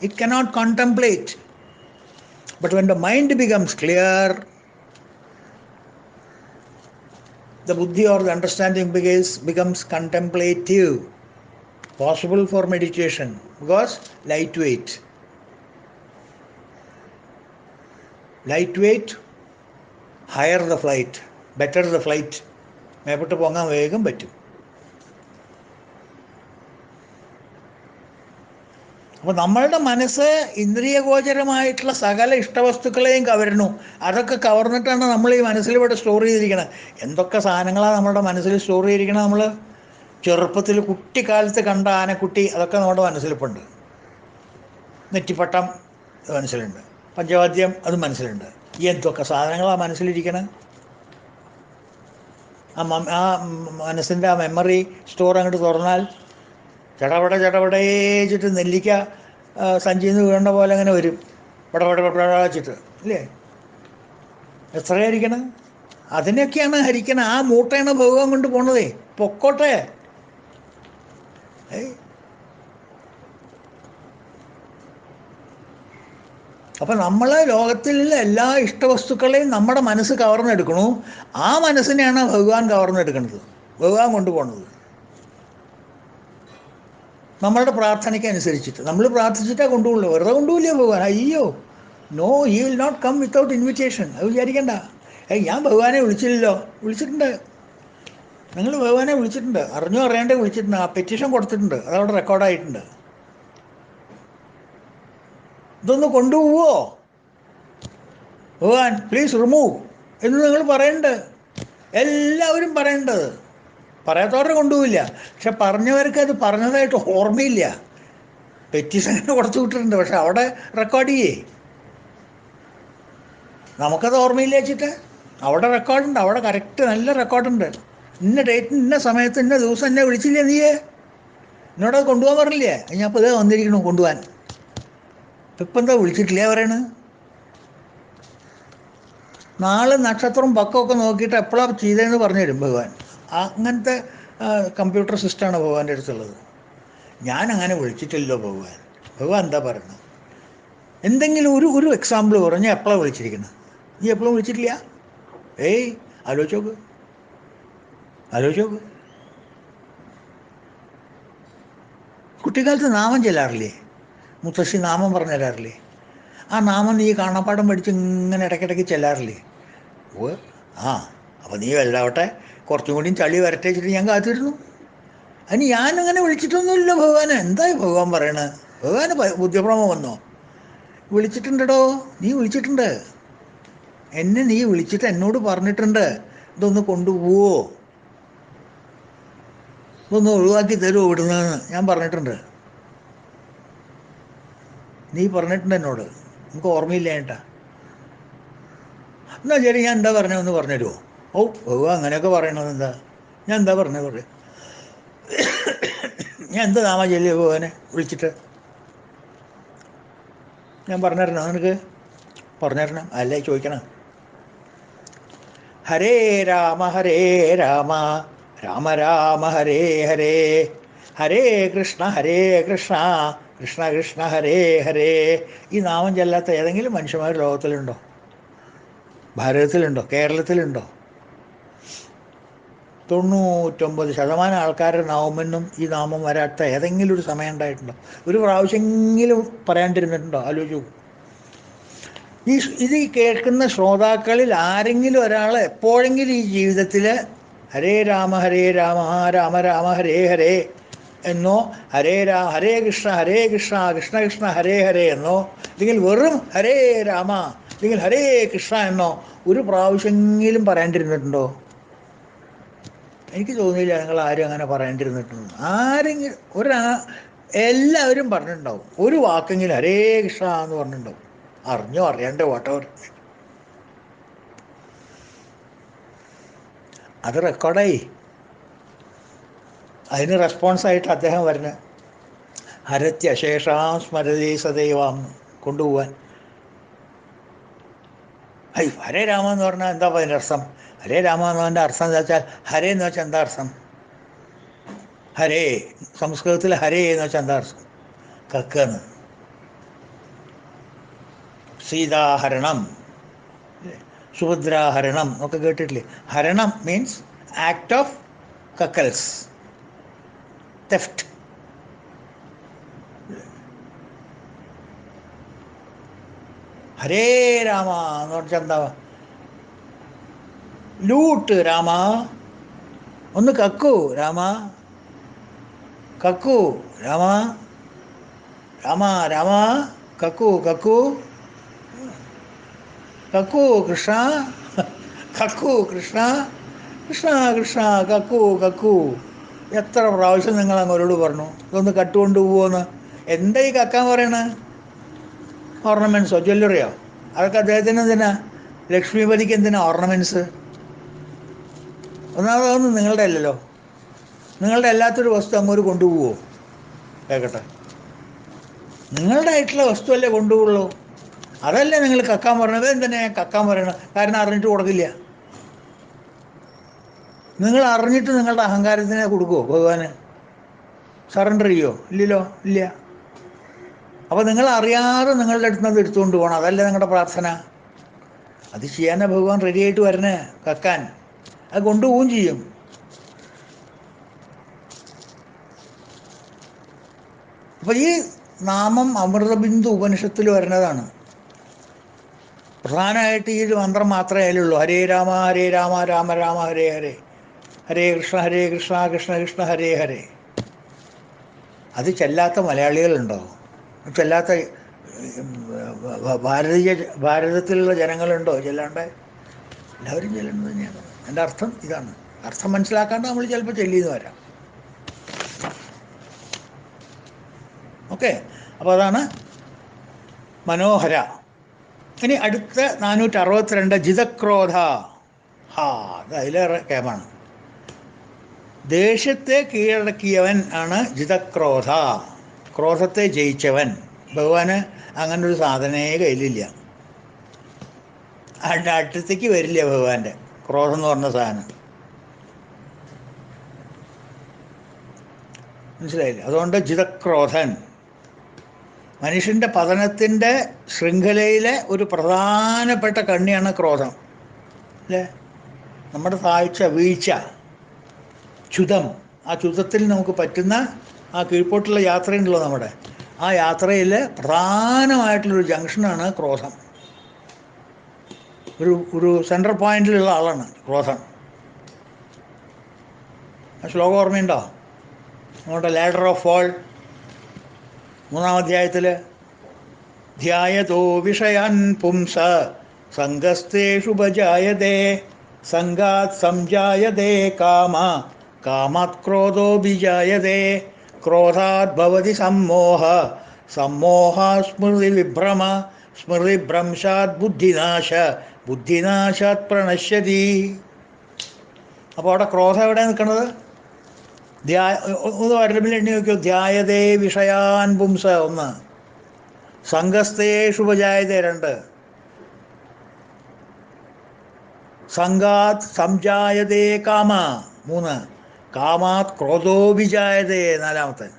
It cannot contemplate. But when the mind becomes clear, the buddhi or the understanding becomes contemplative, possible for meditation, because lightweight. Lightweight, higher the flight, better the flight. മേപ്പോട്ട് പോകാൻ വേഗം പറ്റും. അപ്പോൾ നമ്മളുടെ മനസ്സ് ഇന്ദ്രിയഗോചരമായിട്ടുള്ള സകല ഇഷ്ടവസ്തുക്കളെയും കവരണു. അതൊക്കെ കവർന്നിട്ടാണ് നമ്മൾ ഈ മനസ്സിലിവിടെ സ്റ്റോർ ചെയ്തിരിക്കുന്നത്. എന്തൊക്കെ സാധനങ്ങളാണ് നമ്മുടെ മനസ്സിൽ സ്റ്റോർ ചെയ്തിരിക്കുന്നത്? നമ്മൾ ചെറുപ്പത്തിൽ കുട്ടിക്കാലത്ത് കണ്ട ആനക്കുട്ടി, അതൊക്കെ നമ്മുടെ മനസ്സിലിപ്പുണ്ട്. നെറ്റിപ്പട്ടം അത് മനസ്സിലുണ്ട്, പഞ്ചവാദ്യം അത് മനസ്സിലുണ്ട്. എന്തൊക്കെ സാധനങ്ങളാണ് മനസ്സിലിരിക്കണം? ആ മനസ്സിൻ്റെ ആ മെമ്മറി സ്റ്റോർ അങ്ങോട്ട് തുറന്നാൽ ചടപടേച്ചിട്ട് നെല്ലിക്ക സഞ്ചിയിൽ നിന്ന് വീണ പോലെ അങ്ങനെ വരും, പടപടച്ചിട്ട് ഇല്ലേ? എത്രയായിരിക്കണം? അതിനൊക്കെയാണ് ഹരിക്കണം. ആ മൂട്ടയാണ് ഭഗവാൻ കൊണ്ട് പോണതേ. പൊക്കോട്ടെ. അപ്പം നമ്മൾ ലോകത്തിലുള്ള എല്ലാ ഇഷ്ടവസ്തുക്കളെയും നമ്മുടെ മനസ്സ് കവർന്നെടുക്കണു. ആ മനസ്സിനെയാണ് ഭഗവാൻ കവർന്നെടുക്കുന്നത്, ഭഗവാൻ കൊണ്ടുപോകുന്നത്. നമ്മളുടെ പ്രാർത്ഥനയ്ക്ക് അനുസരിച്ചിട്ട് നമ്മൾ പ്രാർത്ഥിച്ചിട്ടാണ് കൊണ്ടുപോകുള്ളൂ, വെറുതെ കൊണ്ടുപോകില്ല ഭഗവാൻ. അയ്യോ, no, he will not come without invitation. അത് വിചാരിക്കണ്ട. ഞാൻ ഭഗവാനെ വിളിച്ചില്ലല്ലോ. വിളിച്ചിട്ടുണ്ട്, നിങ്ങൾ ഭഗവാനെ വിളിച്ചിട്ടുണ്ട്, അറിഞ്ഞോ അറിയാണ്ടേ വിളിച്ചിട്ടുണ്ട്. ആ പെറ്റീഷൻ കൊടുത്തിട്ടുണ്ട്, അതവിടെ റെക്കോർഡായിട്ടുണ്ട്. ഇതൊന്ന് കൊണ്ടുപോവോ ഭഗവാൻ, പ്ലീസ് റിമൂവ് എന്ന് നിങ്ങൾ പറയണ്ട്. എല്ലാവരും പറയേണ്ടത്. പറയാത്തവരെ കൊണ്ടുപോവില്ല. പക്ഷെ പറഞ്ഞവർക്ക് അത് പറഞ്ഞതായിട്ട് ഓർമ്മയില്ല. പെറ്റീഷൻ കൊടുത്തു വിട്ടിട്ടുണ്ട്, പക്ഷെ അവിടെ റെക്കോർഡ് ചെയ്യേ. നമുക്കത് ഓർമ്മയില്ല വെച്ചിട്ട് അവിടെ റെക്കോർഡുണ്ട്, അവിടെ കറക്റ്റ് നല്ല റെക്കോർഡുണ്ട്. ഇന്ന ഡേറ്റിന് ഇന്ന സമയത്ത് ഇന്ന ദിവസം എന്നെ വിളിച്ചില്ലേ നീയേ, എന്നോടത് കൊണ്ടുപോകാൻ പറഞ്ഞില്ലേ? ഞാൻ അപ്പോൾ ഇതേ വന്നിരിക്കണു കൊണ്ടുപോകാൻ. ഇപ്പം എന്താ വിളിച്ചിട്ടില്ല പറയണ്? നാളെ നക്ഷത്രം പക്കമൊക്കെ നോക്കിയിട്ട് എപ്പോഴാണ് ചെയ്തതെന്ന് പറഞ്ഞു തരും ഭഗവാൻ. അങ്ങനത്തെ കമ്പ്യൂട്ടർ സിസ്റ്റമാണ് ഭഗവാന്റെ അടുത്തുള്ളത്. ഞാൻ അങ്ങനെ വിളിച്ചിട്ടില്ലല്ലോ ഭഗവാൻ. ഭഗവാൻ എന്താ പറയുന്നത്? എന്തെങ്കിലും ഒരു എക്സാമ്പിൾ പറഞ്ഞാൽ എപ്പോഴാണ് വിളിച്ചിരിക്കുന്നത്? നീ എപ്പോഴും വിളിച്ചിട്ടില്ല? ഏയ് ആലോചിച്ച് നോക്ക്, ആലോചിച്ച് നോക്ക്. കുട്ടിക്കാലത്ത് നാമം ചെല്ലാറില്ലേ? മുത്തശ്ശി നാമം പറഞ്ഞു തരാറില്ലേ? ആ നാമം നീ കാണാപ്പാടം പഠിച്ച് ഇങ്ങനെ ഇടയ്ക്കിടയ്ക്ക് ചെല്ലാറില്ലേ? ഓ ആ, അപ്പോൾ നീ വലുതാവട്ടെ, കുറച്ചും കൂടിയും ചളി വരട്ടെ വെച്ചിട്ട് ഞാൻ കാത്തിരുന്നു. അതിന് ഞാനങ്ങനെ വിളിച്ചിട്ടൊന്നുമില്ല ഭഗവാന്. എന്തായി ഭഗവാൻ പറയണത്? ഭഗവാന് ബുദ്ധിഭ്രമം വന്നോ? വിളിച്ചിട്ടുണ്ടോ? നീ വിളിച്ചിട്ടുണ്ട്. എന്നെ നീ വിളിച്ചിട്ട് എന്നോട് പറഞ്ഞിട്ടുണ്ട്, ഇതൊന്ന് കൊണ്ടുപോവോ, ഇതൊന്ന് ഒഴിവാക്കി തരുമോ ഇവിടുന്ന്? ഞാൻ പറഞ്ഞിട്ടുണ്ട്. നീ പറഞ്ഞിട്ടുണ്ട് എന്നോട്. നമുക്ക് ഓർമ്മയില്ല ഏട്ടാ. എന്നാ ശരി, ഞാൻ എന്താ പറഞ്ഞതെന്ന് പറഞ്ഞു തരുമോ? ഓ ഭഗവാൻ അങ്ങനെയൊക്കെ പറയണത് എന്താ? ഞാൻ എന്താ പറഞ്ഞത് പറയും? ഞാൻ എന്താ നാമ ചൊല്ലിയ ഭഗവാനെ വിളിച്ചിട്ട്? ഞാൻ പറഞ്ഞു തരണോ നിനക്ക്? പറഞ്ഞു തരണം, അല്ലേ ചോദിക്കണം. ഹരേ രാമ രാമ രാമ ഹരേ ഹരേ, ഹരേ കൃഷ്ണ കൃഷ്ണ കൃഷ്ണ ഹരേ ഹരേ. ഈ നാമം ചെല്ലാത്ത ഏതെങ്കിലും മനുഷ്യന്മാർ ലോകത്തിലുണ്ടോ? ഭാരതത്തിലുണ്ടോ? കേരളത്തിലുണ്ടോ? 99% ആൾക്കാരുടെ നാമമെന്നും ഈ നാമം വരാത്ത ഏതെങ്കിലും ഒരു സമയം ഉണ്ടായിട്ടുണ്ടോ? ഒരു പ്രാവശ്യമെങ്കിലും പറയാണ്ടിരുന്നിട്ടുണ്ടോ? ആലോചിച്ചു. ഇത് കേൾക്കുന്ന ശ്രോതാക്കളിൽ ആരെങ്കിലും ഒരാൾ എപ്പോഴെങ്കിലും ഈ ജീവിതത്തിൽ ഹരേ രാമ രാമ ഹരേ ഹരേ എന്നോ, ഹരേ കൃഷ്ണ കൃഷ്ണ കൃഷ്ണ ഹരേ ഹരേ എന്നോ, അല്ലെങ്കിൽ വെറും ഹരേ രാമ അല്ലെങ്കിൽ ഹരേ കൃഷ്ണ എന്നോ ഒരു പ്രാവശ്യമെങ്കിലും പറയാണ്ടിരുന്നിട്ടുണ്ടോ? എനിക്ക് തോന്നുന്നില്ല നിങ്ങൾ ആരും അങ്ങനെ പറയേണ്ടിരുന്നിട്ടുണ്ട്. ആരെങ്കിലും എല്ലാവരും പറഞ്ഞിട്ടുണ്ടാവും. ഒരു വാക്കെങ്കിലും ഹരേ കൃഷ്ണ എന്ന് പറഞ്ഞിട്ടുണ്ടാവും. അറിഞ്ഞോ അറിയാണ്ടോ വാട്ടവർ. അത് റെക്കോർഡായി. അതിന് റെസ്പോൺസായിട്ട് അദ്ദേഹം വരുന്ന ഹരത്യശേഷാം സ്മരതേ സദൈവാം കൊണ്ടുപോകാൻ. ഹരേ രാമ എന്ന് പറഞ്ഞാൽ എന്താ അതിൻ്റെ അർത്ഥം? ഹരേ രാമ എന്നതിൻ്റെ അർത്ഥം എന്താ വെച്ചാൽ, ഹരേ എന്ന് വെച്ചാൽ എന്താ അർത്ഥം? ഹരേ സംസ്കൃതത്തിൽ ഹരേ എന്ന് വെച്ചാൽ എന്താ അർത്ഥം? കക്കെന്ന്. സീതാഹരണം, സുഭദ്രാഹരണം ഒക്കെ കേട്ടിട്ടില്ലേ? ഹരണം means act of കക്കൽസ്, theft. Hare Rama എന്ന് പറഞ്ഞാൽ എന്താ? ലൂട്ട് രാമ, ഒന്ന് കക്കൂ രാമ, കക്കൂ രാമ, രാമ രാമ കക്കൂ കക്കൂ, കക്കൂ കൃഷ്ണ, കക്കൂ കൃഷ്ണ, കൃഷ്ണ കൃഷ്ണ കക്കൂ കക്കൂ. എത്ര പ്രാവശ്യം നിങ്ങൾ അങ്ങോരോട് പറഞ്ഞു ഇതൊന്ന് കട്ടുകൊണ്ട് പോവുമെന്ന്? എന്താ ഈ കക്കാൻ പറയണ? ഓർണമെൻറ്റ്സോ ജ്വല്ലറിയോ? അതൊക്കെ അദ്ദേഹത്തിന് എന്തിനാ? ലക്ഷ്മിപതിക്ക് എന്തിനാ ഓർണമെൻറ്റ്സ്? ഒന്നാമതൊന്നും നിങ്ങളുടെ അല്ലല്ലോ. നിങ്ങളുടെ അല്ലാത്തൊരു വസ്തു അങ്ങോട്ട് കൊണ്ടുപോകുമോ? കേൾക്കട്ടെ, നിങ്ങളുടെ ആയിട്ടുള്ള വസ്തുവല്ലേ കൊണ്ടുപോകുള്ളൂ. അതല്ലേ നിങ്ങൾ കക്കാൻ പറയണത്? എന്തിനാ കക്കാൻ പറയണത്? കാരണം അറിഞ്ഞിട്ട് കൊടുക്കില്ല. നിങ്ങൾ അറിഞ്ഞിട്ട് നിങ്ങളുടെ അഹങ്കാരത്തിനെ കൊടുക്കുമോ ഭഗവാന്? സറണ്ടർ ചെയ്യോ? ഇല്ലല്ലോ, ഇല്ല. അപ്പോൾ നിങ്ങൾ അറിയാതെ നിങ്ങളുടെ അടുത്ത് നിന്ന് എടുത്തുകൊണ്ട് പോകണം. അതല്ലേ നിങ്ങളുടെ പ്രാർത്ഥന? അത് ചെയ്യാനാ ഭഗവാൻ റെഡി ആയിട്ട് വരണേ, കക്കാൻ. അത് കൊണ്ടുപോവുകയും ചെയ്യും. അപ്പോൾ ഈ നാമം അമൃതബിന്ദു ഉപനിഷത്തിൽ വരുന്നതാണ്. പ്രധാനമായിട്ട് ഈ ഒരു മന്ത്രം മാത്രമേ അതിലുള്ളൂ. ഹരേ രാമ രാമ രാമ ഹരേ ഹരേ, ഹരേ കൃഷ്ണ കൃഷ്ണ കൃഷ്ണ ഹരേ ഹരേ. അത് ചെല്ലാത്ത മലയാളികളുണ്ടോ? ചെല്ലാത്ത ഭാരതത്തിലുള്ള ജനങ്ങളുണ്ടോ ചെല്ലാണ്ട്? എല്ലാവരും ചെല്ലുന്നത് തന്നെയാണ്. എൻ്റെ അർത്ഥം ഇതാണ്. അർത്ഥം മനസ്സിലാക്കാണ്ട് നമ്മൾ ചിലപ്പോൾ ചെല്ലിയെന്ന് വരാം. ഓക്കെ, അപ്പോൾ അതാണ് മനോഹര. ഇനി അടുത്ത 462 ജിതക്രോധ. അത് അതിലേറെ കേമാണ്. ദേഷ്യത്തെ കീഴടക്കിയവൻ ആണ് ജിതക്രോധ, ക്രോധത്തെ ജയിച്ചവൻ. ഭഗവാന് അങ്ങനൊരു സാധനേ കയ്യിലില്ല. അടുത്തേക്ക് വരില്ല ഭഗവാന്റെ ക്രോധം എന്ന് പറഞ്ഞ സാധനം. മനസ്സിലായില്ലേ? അതുകൊണ്ട് ജിതക്രോധൻ മനുഷ്യൻ്റെ പതനത്തിൻ്റെ ശൃംഖലയിലെ ഒരു പ്രധാനപ്പെട്ട കണ്ണിയാണ് ക്രോധം. അല്ലേ? നമ്മുടെ താഴ്ച, വീഴ്ച, ച്യുതം, ആ ച്യുതത്തിൽ നമുക്ക് പറ്റുന്ന ആ കീഴ്പോട്ടുള്ള യാത്രയുണ്ടല്ലോ നമ്മുടെ, ആ യാത്രയിൽ പ്രധാനമായിട്ടുള്ളൊരു ജംഗ്ഷനാണ് ക്രോധം. ഒരു സെൻട്രൽ പോയിന്റിലുള്ള ആളാണ് ക്രോധം. ആ ശ്ലോകം ഓർമ്മയുണ്ടോ? നമ്മുടെ ലാഡർ ഓഫ് ഫോൾ 3-ാം അധ്യായത്തിൽ ധ്യായതോ വിഷയാൻ പുംസ സംഗസ്തേഷു ഭജായതേ സംഗാത് സംജായതേ കാമ കാമാത് ക്രോധോ വിജായതേ ക്രോധാത് ഭവതി സമ്മോഹ സമ്മോഹാത് സ്മൃതി വിഭ്രമ സ്മൃതിഭ്രംശാത് ബുദ്ധിനാശ ബുദ്ധിനാശാത് പ്രണശ്യതി. അപ്പോൾ അവിടെ ക്രോധം എവിടെ നിൽക്കുന്നത്? ഒന്ന് വരമ്പിൽ എണ്ണി നോക്കിയോ. ധ്യായതേ വിഷയാൻ പുംസ 1, സംഗസ്തേഷു ഉപജായതേ 2, സംഗാത് സംജായതേ കാമ 3, കാമാത് ക്രോധോ വിജായതേ 4.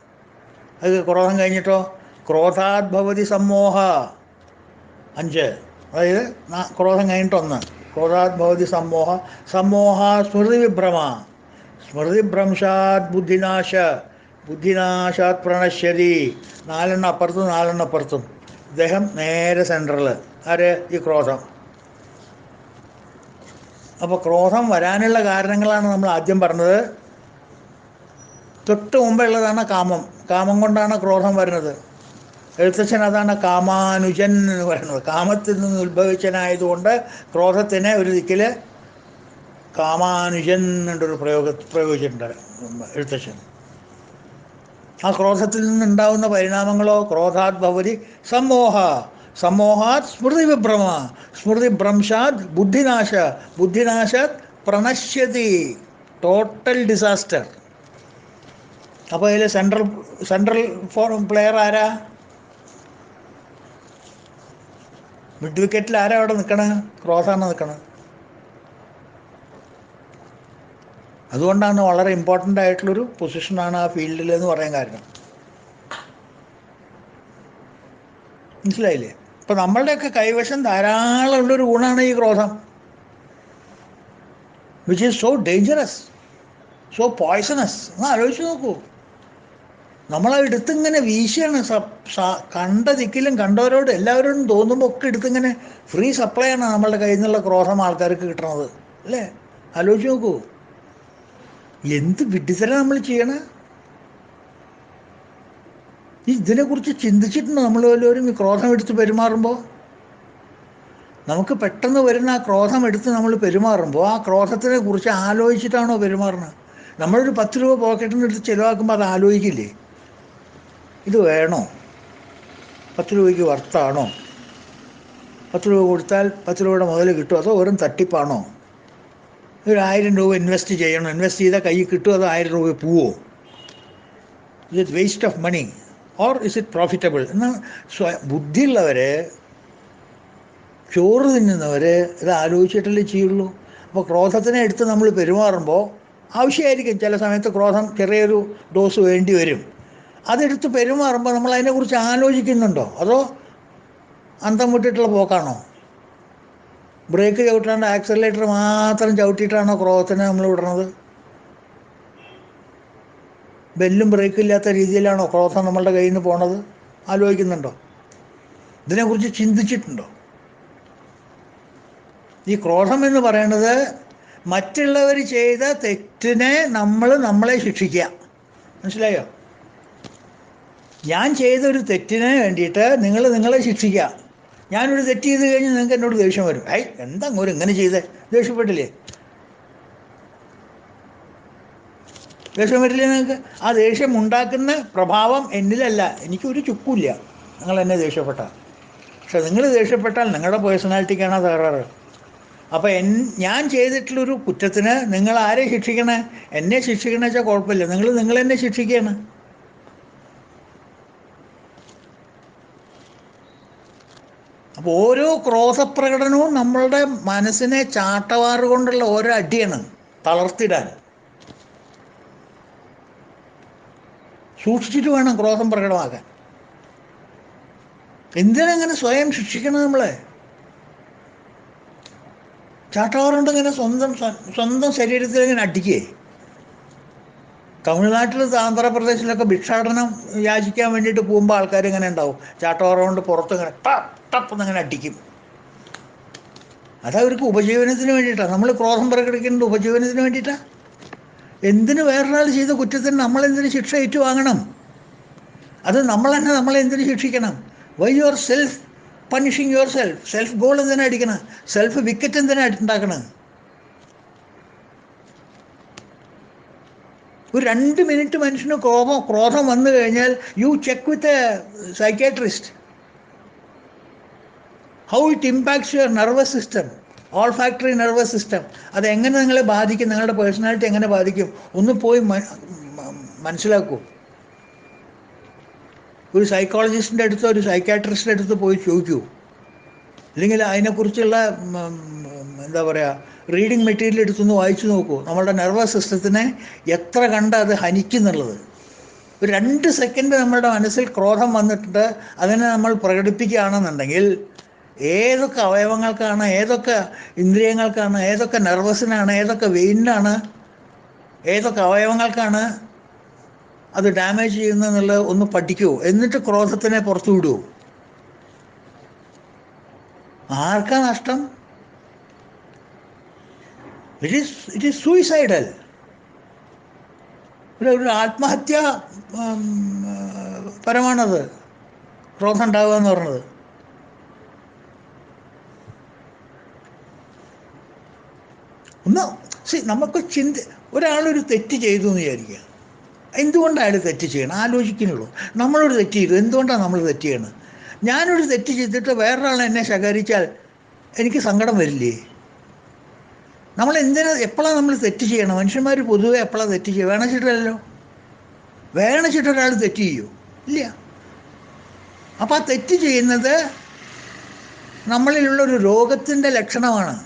അത് ക്രോധം കഴിഞ്ഞിട്ടോ ക്രോധാത് ഭവതി സമ്മോഹ 5. അതായത് ക്രോധം കഴിഞ്ഞിട്ട് 1, ക്രോധാത് ഭവതി സമ്മോഹ സമ്മോഹ സ്മൃതി വിഭ്രമ സ്മൃതിഭ്രംശാത് ബുദ്ധിനാശ ബുദ്ധിനാശാത് പ്രണശ്യതി. 4 അപ്പുറത്തും 4 അപ്പുറത്തും. ഇദ്ദേഹം നേരെ സെൻട്രൽ. ആര്? ഈ ക്രോധം. അപ്പോൾ ക്രോധം വരാനുള്ള കാരണങ്ങളാണ് നമ്മൾ ആദ്യം പറഞ്ഞത്. തൊട്ട് മുമ്പുള്ളതാണ് കാമം. കാമം കൊണ്ടാണ് ക്രോധം വരുന്നത്. എഴുത്തച്ഛൻ അതാണ് കാമാനുജൻ എന്ന് പറയുന്നത്. കാമത്തിൽ നിന്ന് ഉത്ഭവിച്ചനായതുകൊണ്ട് ക്രോധത്തിനെ ഒരു ദിക്കിൽ കാമാനുജൻ എന്നൊരു പ്രയോഗിച്ചിട്ടുണ്ട് എഴുത്തച്ഛൻ. ആ ക്രോധത്തിൽ നിന്നുണ്ടാവുന്ന പരിണാമങ്ങളോ ക്രോധാത് ഭവതി സമ്മോഹ സമ്മോഹാത് സ്മൃതി വിഭ്രമ സ്മൃതിഭ്രംശാത് ബുദ്ധിനാശ ബുദ്ധിനാശാത് പ്രണശ്യതി. Total disaster. അപ്പോൾ അതിൽ സെൻട്രൽ പ്ലെയർ ആരാ? മിഡ് വിക്കറ്റിൽ ആരാ അവിടെ നിൽക്കണത്? ക്രോധാണ് നിൽക്കണത്. അതുകൊണ്ടാണ് വളരെ ഇമ്പോർട്ടൻ്റ് ആയിട്ടുള്ളൊരു പൊസിഷനാണ് ആ ഫീൽഡിൽ എന്ന് പറയാൻ കാരണം. മനസ്സിലായില്ലേ? ഇപ്പം നമ്മളുടെയൊക്കെ കൈവശം ധാരാളമുള്ളൊരു ഗുണമാണ് ഈ ക്രോധം. Which is so dangerous, so poisonous. ഒന്ന് ആലോചിച്ച് നോക്കൂ. നമ്മളെടുത്തിങ്ങനെ വീശിയാണ്. കണ്ട ദിക്കിലും കണ്ടവരോട് എല്ലാവരോടും തോന്നുമ്പോൾ ഒക്കെ എടുത്തിങ്ങനെ ഫ്രീ സപ്ലൈ ആണ് നമ്മളുടെ കയ്യിൽ നിന്നുള്ള ക്രോധം ആൾക്കാർക്ക് കിട്ടണത്. അല്ലേ? ആലോചിച്ച് നോക്കൂ. എന്ത് വിഡ്ഢിത്തരം നമ്മൾ ചെയ്യണ. ഇതിനെക്കുറിച്ച് ചിന്തിച്ചിട്ടുണ്ടോ നമ്മൾ വല്ലവരും? ഈ ക്രോധം എടുത്ത് പെരുമാറുമ്പോൾ നമുക്ക് പെട്ടെന്ന് വരുന്ന ആ ക്രോധം എടുത്ത് നമ്മൾ പെരുമാറുമ്പോൾ ആ ക്രോധത്തിനെ കുറിച്ച് ആലോചിച്ചിട്ടാണോ പെരുമാറുന്നത്? നമ്മളൊരു 10 രൂപ പോക്കറ്റിൽ നിന്ന് എടുത്ത് ചിലവാക്കുമ്പോൾ അത് ആലോചിക്കില്ലേ? ഇത് വേണോ? 10 രൂപയ്ക്ക് വർത്താണോ? 10 രൂപ കൊടുത്താൽ 10 രൂപയുടെ മുതൽ കിട്ടുമോ? അതോ വെറും തട്ടിപ്പാണോ? ഒരു 1000 രൂപ ഇൻവെസ്റ്റ് ചെയ്യണം. ഇൻവെസ്റ്റ് ചെയ്താൽ കയ്യിൽ കിട്ടുമോ? അതോ 1000 രൂപ പോവോ? Is it waste of money or is it profitable? എന്നാൽ ബുദ്ധിയുള്ളവർ, ചോറ് തിന്നുന്നവർ ഇത് ആലോചിച്ചിട്ടല്ലേ ചെയ്യുള്ളൂ. അപ്പോൾ ക്രോധത്തിനെ എടുത്ത് നമ്മൾ പെരുമാറുമ്പോൾ ആവശ്യമായിരിക്കും ചില സമയത്ത് ക്രോധം ചെറിയൊരു ഡോസ് വേണ്ടി വരും. അതെടുത്ത് പെരുമാറുമ്പോൾ നമ്മൾ അതിനെക്കുറിച്ച് ആലോചിക്കുന്നുണ്ടോ? അതോ അന്തം വിട്ടിട്ടുള്ള പോക്കാണോ? ബ്രേക്ക് ചവിട്ടാണ്ട് ആക്സലറേറ്റർ മാത്രം ചവിട്ടിയിട്ടാണോ ക്രോധത്തിനെ നമ്മൾ വിടണത്? ബെല്ലും ബ്രേക്കും ഇല്ലാത്ത രീതിയിലാണോ ക്രോധം നമ്മളുടെ കയ്യിൽ നിന്ന് പോണത്? ആലോചിക്കുന്നുണ്ടോ? ഇതിനെക്കുറിച്ച് ചിന്തിച്ചിട്ടുണ്ടോ? ഈ ക്രോധം എന്ന് പറയുന്നത് മറ്റുള്ളവർ ചെയ്ത തെറ്റിനെ നമ്മളെ ശിക്ഷിക്കുക. മനസ്സിലായോ? ഞാൻ ചെയ്തൊരു തെറ്റിന് വേണ്ടിയിട്ട് നിങ്ങളെ ശിക്ഷിക്കുക. ഞാനൊരു തെറ്റ് ചെയ്ത് കഴിഞ്ഞ് നിങ്ങൾക്ക് എന്നോട് ദേഷ്യം വരും. എന്താ അങ്ങോട്ട് ഇങ്ങനെ ചെയ്തേ? ദേഷ്യപ്പെട്ടില്ലേ? ദേഷ്യം വരില്ലേ നിങ്ങൾക്ക്? ആ ദേഷ്യം ഉണ്ടാക്കുന്ന പ്രഭാവം എന്നിലല്ല. എനിക്കൊരു ചുക്കുമില്ല നിങ്ങൾ എന്നെ ദേഷ്യപ്പെട്ടാൽ. പക്ഷെ നിങ്ങൾ ദേഷ്യപ്പെട്ടാൽ നിങ്ങളുടെ പേഴ്സണാലിറ്റിക്കാണ് തകരാറ്. അപ്പോൾ ഞാൻ ചെയ്തിട്ടുള്ളൊരു കുറ്റത്തിന് നിങ്ങൾ ആരെ ശിക്ഷിക്കണേ? എന്നെ ശിക്ഷിക്കണ വെച്ചാൽ കുഴപ്പമില്ല. നിങ്ങൾ എന്നെ ശിക്ഷിക്കുകയാണ്. അപ്പോൾ ഓരോ ക്രോധപ്രകടനവും നമ്മളുടെ മനസ്സിനെ ചാട്ടവാറ് കൊണ്ടുള്ള ഓരോ അടിയാണ് തളർത്തിടാൻ. സൂക്ഷിച്ചിട്ട് വേണം ക്രോധം പ്രകടമാക്കാൻ. എന്തിനങ്ങനെ സ്വയം ശിക്ഷിക്കണം? നമ്മളെ ചാട്ടവാറുകൊണ്ട് ഇങ്ങനെ സ്വന്തം ശരീരത്തിൽ ഇങ്ങനെ അടിക്കേ. തമിഴ്നാട്ടിൽ ആന്ധ്രാപ്രദേശിലൊക്കെ ഭിക്ഷാടനം യാചിക്കാൻ വേണ്ടിയിട്ട് പോകുമ്പോൾ ആൾക്കാർ ഇങ്ങനെ ഉണ്ടാവും, ചാട്ടവാറ കൊണ്ട് പുറത്ത് ഇങ്ങനെ ടപ്പെന്നിങ്ങനെ അടിക്കും. അതവർക്ക് ഉപജീവനത്തിന് വേണ്ടിയിട്ടാണ്. നമ്മൾ ക്രോധം പ്രകടിക്കുന്നത് ഉപജീവനത്തിന് വേണ്ടിയിട്ടാണ്. എന്തിന് വേറൊരാൾ ചെയ്ത കുറ്റത്തിന് നമ്മളെന്തിന് ശിക്ഷ ഏറ്റുവാങ്ങണം? അത് നമ്മൾ തന്നെ നമ്മളെന്തിന് ശിക്ഷിക്കണം? Why yourself punishing yourself? Self goal എന്തിനാ അടിക്കണം? സെൽഫ് വിക്കറ്റ് എന്തിനാ ഉണ്ടാക്കണം? ഒരു 2 മിനിറ്റ് മനുഷ്യന് ക്രോധം വന്നു കഴിഞ്ഞാൽ U check with a psychiatrist how it impacts your nervous system, all factory nervous system. അതെങ്ങനെ നിങ്ങളെ ബാധിക്കും, നിങ്ങളുടെ പേഴ്സണാലിറ്റി എങ്ങനെ ബാധിക്കും, ഒന്ന് പോയി മനസ്സിലാക്കൂ. ഒരു സൈക്കോളജിസ്റ്റിൻ്റെ അടുത്തോ ഒരു സൈക്യാട്രിസ്റ്റിൻ്റെ അടുത്ത് പോയി ചോദിക്കൂ. അല്ലെങ്കിൽ അതിനെക്കുറിച്ചുള്ള എന്താ പറയുക, റീഡിങ് മെറ്റീരിയൽ എടുത്തൊന്ന് വായിച്ചു നോക്കൂ. നമ്മളുടെ നെർവസ് സിസ്റ്റത്തിനെ എത്ര കണ്ട് അത് ഹനിക്കുന്നുള്ളത്. ഒരു 2 സെക്കൻഡ് നമ്മളുടെ മനസ്സിൽ ക്രോധം വന്നിട്ട് അതിനെ നമ്മൾ പ്രകടിപ്പിക്കുകയാണെന്നുണ്ടെങ്കിൽ ഏതൊക്കെ അവയവങ്ങൾക്കാണ്, ഏതൊക്കെ ഇന്ദ്രിയങ്ങൾക്കാണ്, ഏതൊക്കെ നെർവസിനാണ്, ഏതൊക്കെ വെയിനാണ്, ഏതൊക്കെ അവയവങ്ങൾക്കാണ് അത് ഡാമേജ് ചെയ്യുന്നതെന്നുള്ളത് ഒന്ന് പഠിക്കൂ. എന്നിട്ട് ക്രോധത്തിനെ പുറത്തു വിടൂ. ആർക്കാ നഷ്ടം? It is suicidal. ഒരു ആത്മഹത്യ പരമാണത് ക്രോധം ഉണ്ടാവുക എന്ന് പറഞ്ഞത്. നമുക്ക് ഒരാളൊരു തെറ്റ് ചെയ്തു എന്ന് വിചാരിക്കുക. എന്തുകൊണ്ടാണ് അയാൾ തെറ്റ് ചെയ്യണം? ആലോചിക്കുന്നുള്ളൂ. നമ്മളൊരു തെറ്റ് ചെയ്തു, എന്തുകൊണ്ടാണ് നമ്മൾ തെറ്റ് ചെയ്യണം? ഞാനൊരു തെറ്റ് ചെയ്തിട്ട് വേറൊരാൾ എന്നെ ശകാരിച്ചാൽ എനിക്ക് സങ്കടം വരില്ലേ? നമ്മൾ എപ്പോഴാണ് നമ്മൾ തെറ്റ് ചെയ്യണം? മനുഷ്യന്മാർ പൊതുവെ എപ്പോഴാണ് തെറ്റ് ചെയ്യുക? വേണച്ചിട്ടല്ലോ. വേണച്ചിട്ടൊരാൾ തെറ്റ് ചെയ്യൂ? ഇല്ല. അപ്പം ആ തെറ്റ് ചെയ്യുന്നത് നമ്മളിലുള്ളൊരു രോഗത്തിൻ്റെ ലക്ഷണമാണ്.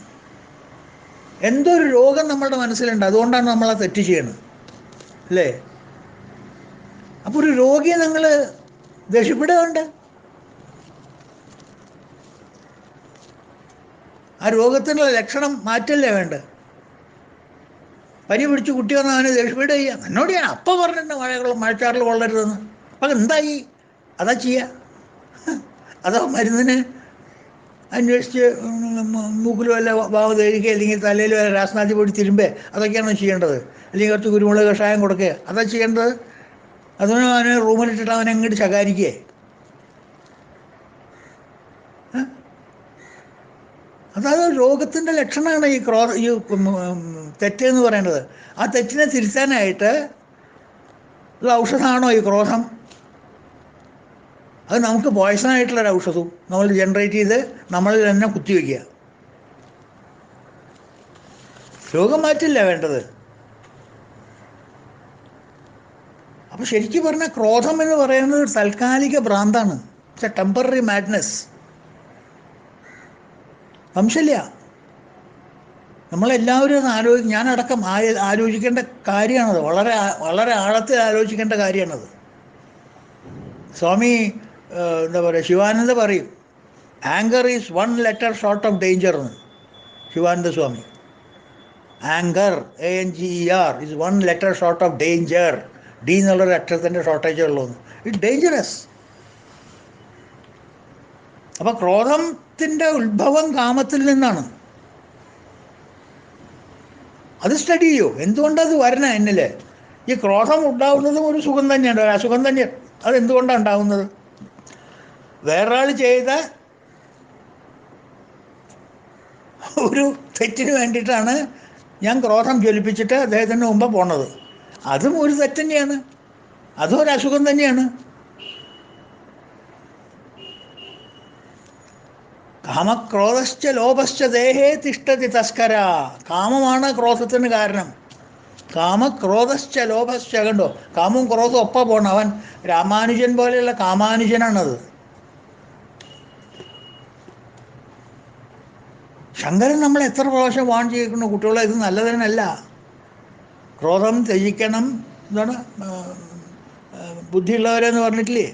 എന്തോ ഒരു രോഗം നമ്മളുടെ മനസ്സിലുണ്ട്, അതുകൊണ്ടാണ് നമ്മൾ ആ തെറ്റ് ചെയ്യണത്, അല്ലേ? അപ്പോൾ ഒരു രോഗിയെ നിങ്ങൾ ദേഷ്യപ്പെടുകയുണ്ട്. ആ രോഗത്തിനുള്ള ലക്ഷണം മാറ്റല്ലേ വേണ്ട? പനി പിടിച്ച് കുട്ടി വന്നാൽ അവന് ദേഷ്യപ്പെടുക ചെയ്യുക. എന്നോട് ഞാൻ അപ്പം പറഞ്ഞിട്ടുണ്ട് മഴച്ചാറിൽ കൊള്ളരുതെന്ന്. അപ്പം എന്തായി? അതാ ചെയ്യുക. അതോ മരുന്നിന് അന്വേഷിച്ച് മൂക്കിലും വല്ല ഭാവം തേഴിക്കുക, അല്ലെങ്കിൽ തലയിൽ വല്ല രാസനാഥി പൊടി തിരുമ്പേ, അതൊക്കെയാണോ ചെയ്യേണ്ടത്? അല്ലെങ്കിൽ കുറച്ച് കുരുമുളക് കഷായം കൊടുക്കുക, അതാ ചെയ്യേണ്ടത്? അതിന് അവനെ റൂമിലിട്ടിട്ട് അവനെ അങ്ങോട്ട് ശകാരിക്കേ? അതായത് രോഗത്തിൻ്റെ ലക്ഷണമാണ് ഈ തെറ്റ് എന്ന് പറയുന്നത്. ആ തെറ്റിനെ തിരുത്താനായിട്ട് ഒരു ഔഷധമാണോ ഈ ക്രോധം? അത് നമുക്ക് പോയ്സണായിട്ടുള്ളൊരു ഔഷധവും നമ്മൾ ജനറേറ്റ് ചെയ്ത് നമ്മളിൽ തന്നെ കുത്തിവെക്കുക. രോഗം മാറ്റില്ല വേണ്ടത്. അപ്പോൾ ശരിക്കും പറഞ്ഞാൽ ക്രോധം എന്ന് പറയുന്നത് ഒരു താൽക്കാലിക ഭ്രാന്താണ്. It's A temporary madness. സംശയമില്ല. നമ്മളെല്ലാവരും അത് ഞാനടക്കം ആലോചിക്കേണ്ട കാര്യമാണത്. വളരെ വളരെ ആഴത്തിൽ ആലോചിക്കേണ്ട കാര്യമാണത്. സ്വാമി എന്താ പറയുക, ശിവാനന്ദ പറയും, anger is 1 letter short of danger എന്ന്. Sivananda Swami, anger ANGER is 1 letter short of danger. D എന്നുള്ളൊരു അക്ഷരത്തിൻ്റെ ഷോർട്ടേജേ ഉള്ളൂ. It's dangerous. അപ്പോൾ ക്രോധത്തിൻ്റെ ഉത്ഭവം കാമത്തിൽ നിന്നാണ്. അത് സ്റ്റഡി ചെയ്യൂ. എന്തുകൊണ്ടത് വരണ എന്നിൽ? ഈ ക്രോധം ഉണ്ടാവുന്നതും ഒരു സുഖം തന്നെയാണ്, ഒരു അസുഖം തന്നെയാണ്. അതെന്തുകൊണ്ടാണ് ഉണ്ടാവുന്നത്? വേറൊരാൾ ചെയ്ത ഒരു തെറ്റിന് വേണ്ടിയിട്ടാണ് ഞാൻ ക്രോധം ജ്വലിപ്പിച്ചിട്ട് അദ്ദേഹത്തിൻ്റെ മുമ്പ് പോണത്. അതും ഒരു തെറ്റ് തന്നെയാണ്, അതും ഒരു അസുഖം തന്നെയാണ്. കാമക്രോധശ്ച ലോഭശ്ച ദേഹേ തിഷ്ഠതി തസ്കര. കാമമാണ് ക്രോധത്തിന് കാരണം. കാമക്രോധശ്ച ലോഭശ്ച. കണ്ടോ, കാമവും ക്രോധവും ഒപ്പം പോകണം. അവൻ രാമാനുജൻ പോലെയുള്ള കാമാനുജനാണത്. ശങ്കരൻ നമ്മൾ എത്ര പ്രാവശ്യം വാൺ ചെയ്യിക്കുന്നു, കുട്ടികളെ ഇത് നല്ലതിനല്ല, ക്രോധം ത്യജിക്കണം, എന്താണ് ബുദ്ധിയുള്ളവരെന്ന് പറഞ്ഞിട്ടില്ലേ?